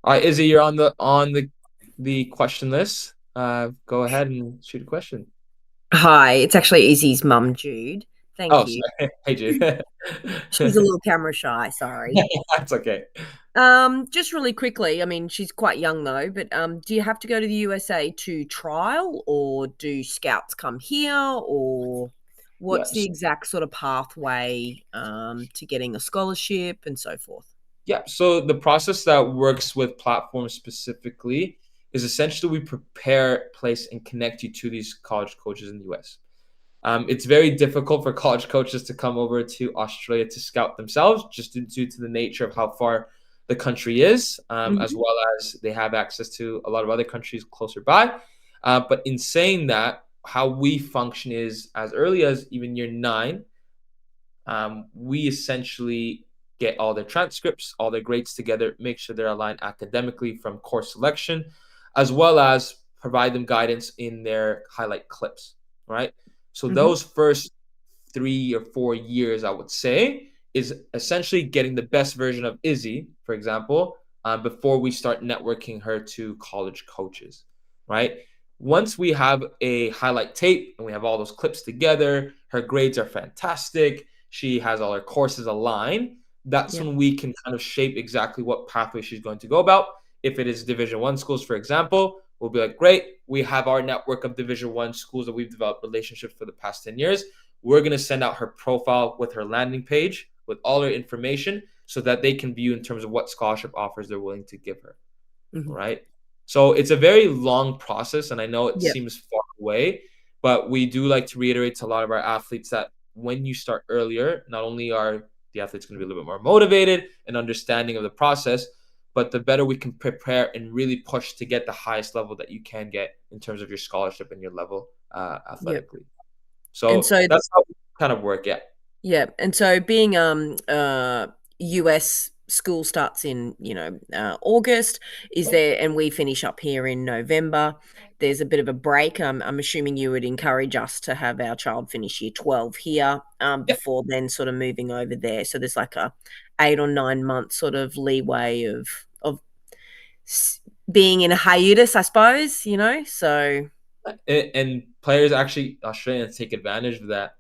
All right, Izzy, you're on the question list. Go ahead and shoot a question. Hi, it's actually Izzy's mum, Jude. Thank Oh, you. sorry. Hey, Jude. She's a little camera shy. Sorry. That's okay. Just really quickly, I mean, she's quite young though, but do you have to go to the USA to trial, or do scouts come here, or what's the Yes. exact sort of pathway to getting a scholarship and so forth? Yeah. So the process that works with platforms specifically is essentially we prepare, place, and connect you to these college coaches in the US. It's very difficult for college coaches to come over to Australia to scout themselves, just due to the nature of how far the country is, as well as they have access to a lot of other countries closer by. But in saying that, how we function is as early as even year 9, we essentially get all their transcripts, all their grades together, make sure they're aligned academically from course selection, as well as provide them guidance in their highlight clips, right? So those first 3 or 4 years, I would say, is essentially getting the best version of Izzy, for example, before we start networking her to college coaches, right? Once we have a highlight tape and we have all those clips together, her grades are fantastic, she has all her courses aligned, that's when we can kind of shape exactly what pathway she's going to go about. If it is Division I schools, for example, we'll be like, great, we have our network of Division I schools that we've developed relationships for the past 10 years. We're going to send out her profile with her landing page with all her information so that they can view in terms of what scholarship offers they're willing to give her, right? So it's a very long process, and I know it seems far away, but we do like to reiterate to a lot of our athletes that when you start earlier, not only are the athletes going to be a little bit more motivated and understanding of the process, but the better we can prepare and really push to get the highest level that you can get in terms of your scholarship and your level athletically. So that's how we kind of work. Yeah. And so being US school starts in, August, is there, and we finish up here in November, there's a bit of a break. I'm assuming you would encourage us to have our child finish year 12 here before then sort of moving over there. So there's like a 8 or 9 month sort of leeway of being in a hiatus, I suppose, so. And players, actually, Australians, take advantage of that.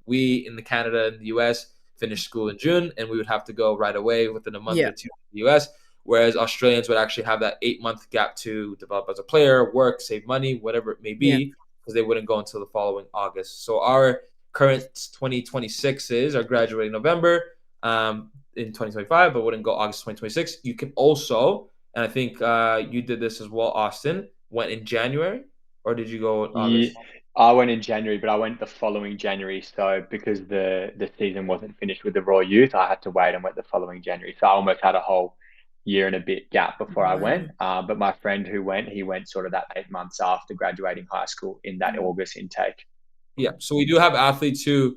We in Canada and the US finish school in June, and we would have to go right away within a month or two in the US, whereas Australians would actually have that 8-month gap to develop as a player, work, save money, whatever it may be, because they wouldn't go until the following August. So our current 2026s are graduating November in 2025, but wouldn't go August 2026. You can also, and I think you did this as well, Austin, went in January. Or did you go in August? I went in January, but I went the following January. So because the season wasn't finished with the Royal Youth, I had to wait and went the following January. So I almost had a whole year and a bit gap before I went. But my friend who went, he went sort of that 8 months after graduating high school in that August intake. Yeah. So we do have athletes who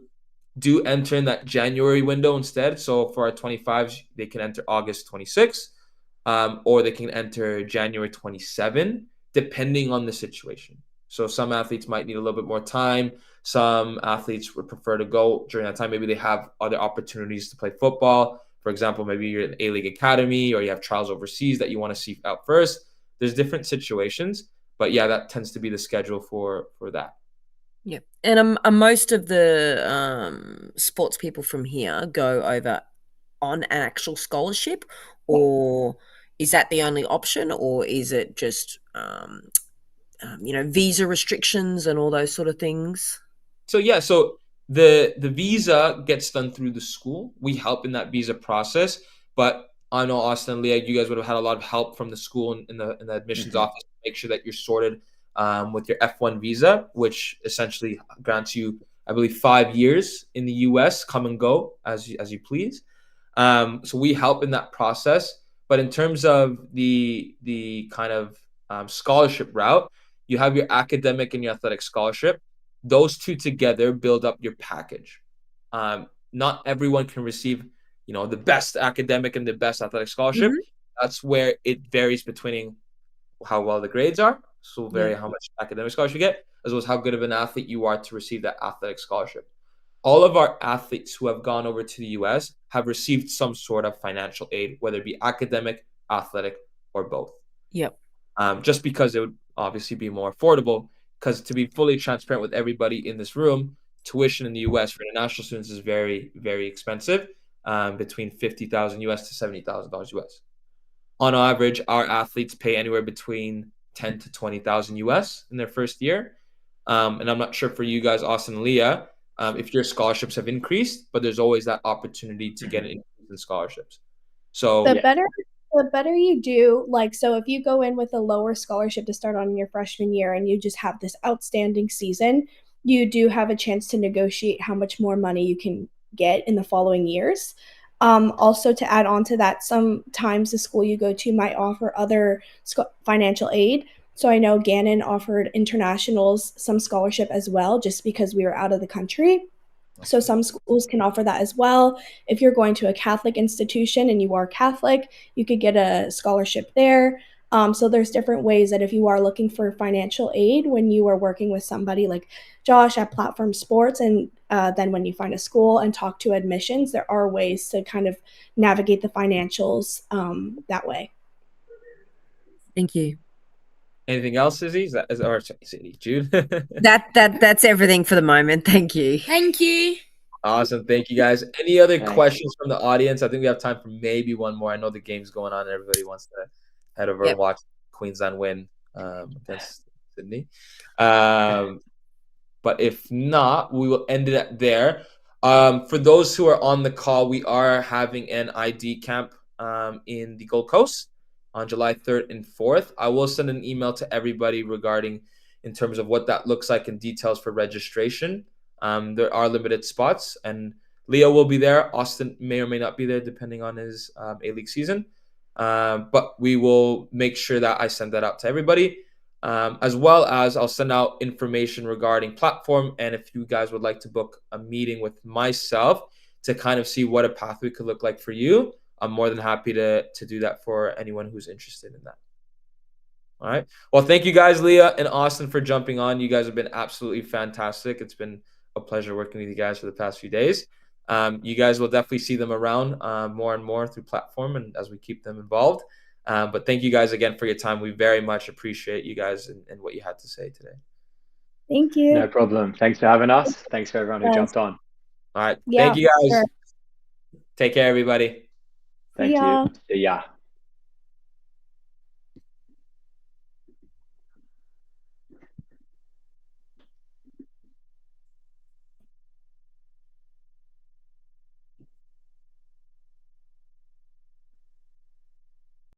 do enter in that January window instead. So for our 25s, they can enter August 26, or they can enter January 27, depending on the situation. So some athletes might need a little bit more time. Some athletes would prefer to go during that time. Maybe they have other opportunities to play football. For example, maybe you're in A-League Academy or you have trials overseas that you want to see out first. There's different situations, but yeah, that tends to be the schedule for that. Yeah. And most of the sports people from here go over on an actual scholarship, or is that the only option, or is it just visa restrictions and all those sort of things? So yeah, so the visa gets done through the school. We help in that visa process, but I know Austin and Leah, you guys would have had a lot of help from the school in the admissions office to make sure that you're sorted with your F1 visa, which essentially grants you, I believe, 5 years in the US, come and go as you please. So we help in that process. But in terms of the kind of scholarship route, you have your academic and your athletic scholarship. Those two together build up your package. Not everyone can receive, the best academic and the best athletic scholarship. That's where it varies between how well the grades are. So will vary how much academic scholarship you get, as well as how good of an athlete you are to receive that athletic scholarship. All of our athletes who have gone over to the US have received some sort of financial aid, whether it be academic, athletic, or both. Just because it would obviously be more affordable, because to be fully transparent with everybody in this room, tuition in the US for international students is very, very expensive, between $50,000 US to $70,000 US. On average, our athletes pay anywhere between 10 to 20,000 US in their first year. And I'm not sure for you guys, Austin and Leah, if your scholarships have increased, but there's always that opportunity to get an increase in scholarships. So the better you do, like, so if you go in with a lower scholarship to start on your freshman year and you just have this outstanding season, you do have a chance to negotiate how much more money you can get in the following years. Also, to add on to that, sometimes the school you go to might offer other financial aid. So I know Gannon offered internationals some scholarship as well, just because we were out of the country. So some schools can offer that as well. If you're going to a Catholic institution and you are Catholic, you could get a scholarship there. So there's different ways that if you are looking for financial aid when you are working with somebody like Josh at Platform Sports, and then when you find a school and talk to admissions, there are ways to kind of navigate the financials that way. Thank you. anything else, Izzy? Or Izzy, Jude? That's everything for the moment. Thank you. Thank you. Awesome. Thank you, guys. Any other questions from the audience? I think we have time for maybe one more. I know the game's going on and everybody wants to head over and watch Queensland win against Sydney. But if not, we will end it there. For those who are on the call, we are having an ID camp in the Gold Coast on July 3rd and 4th. I will send an email to everybody regarding in terms of what that looks like and details for registration. There are limited spots, and Leo will be there. Austin may or may not be there depending on his A-League season. But we will make sure that I send that out to everybody, as well as I'll send out information regarding platform. And if you guys would like to book a meeting with myself to kind of see what a pathway could look like for you, I'm more than happy to do that for anyone who's interested in that. All right. Well, thank you guys, Leah and Austin, for jumping on. You guys have been absolutely fantastic. It's been a pleasure working with you guys for the past few days. You guys will definitely see them around more and more through platform and as we keep them involved. But thank you guys again for your time. We very much appreciate you guys and what you had to say today. Thank you. No problem. Thanks for having us. Thanks for everyone who jumped on. All right. Thank you guys. Sure. Take care, everybody. Thank you. See ya.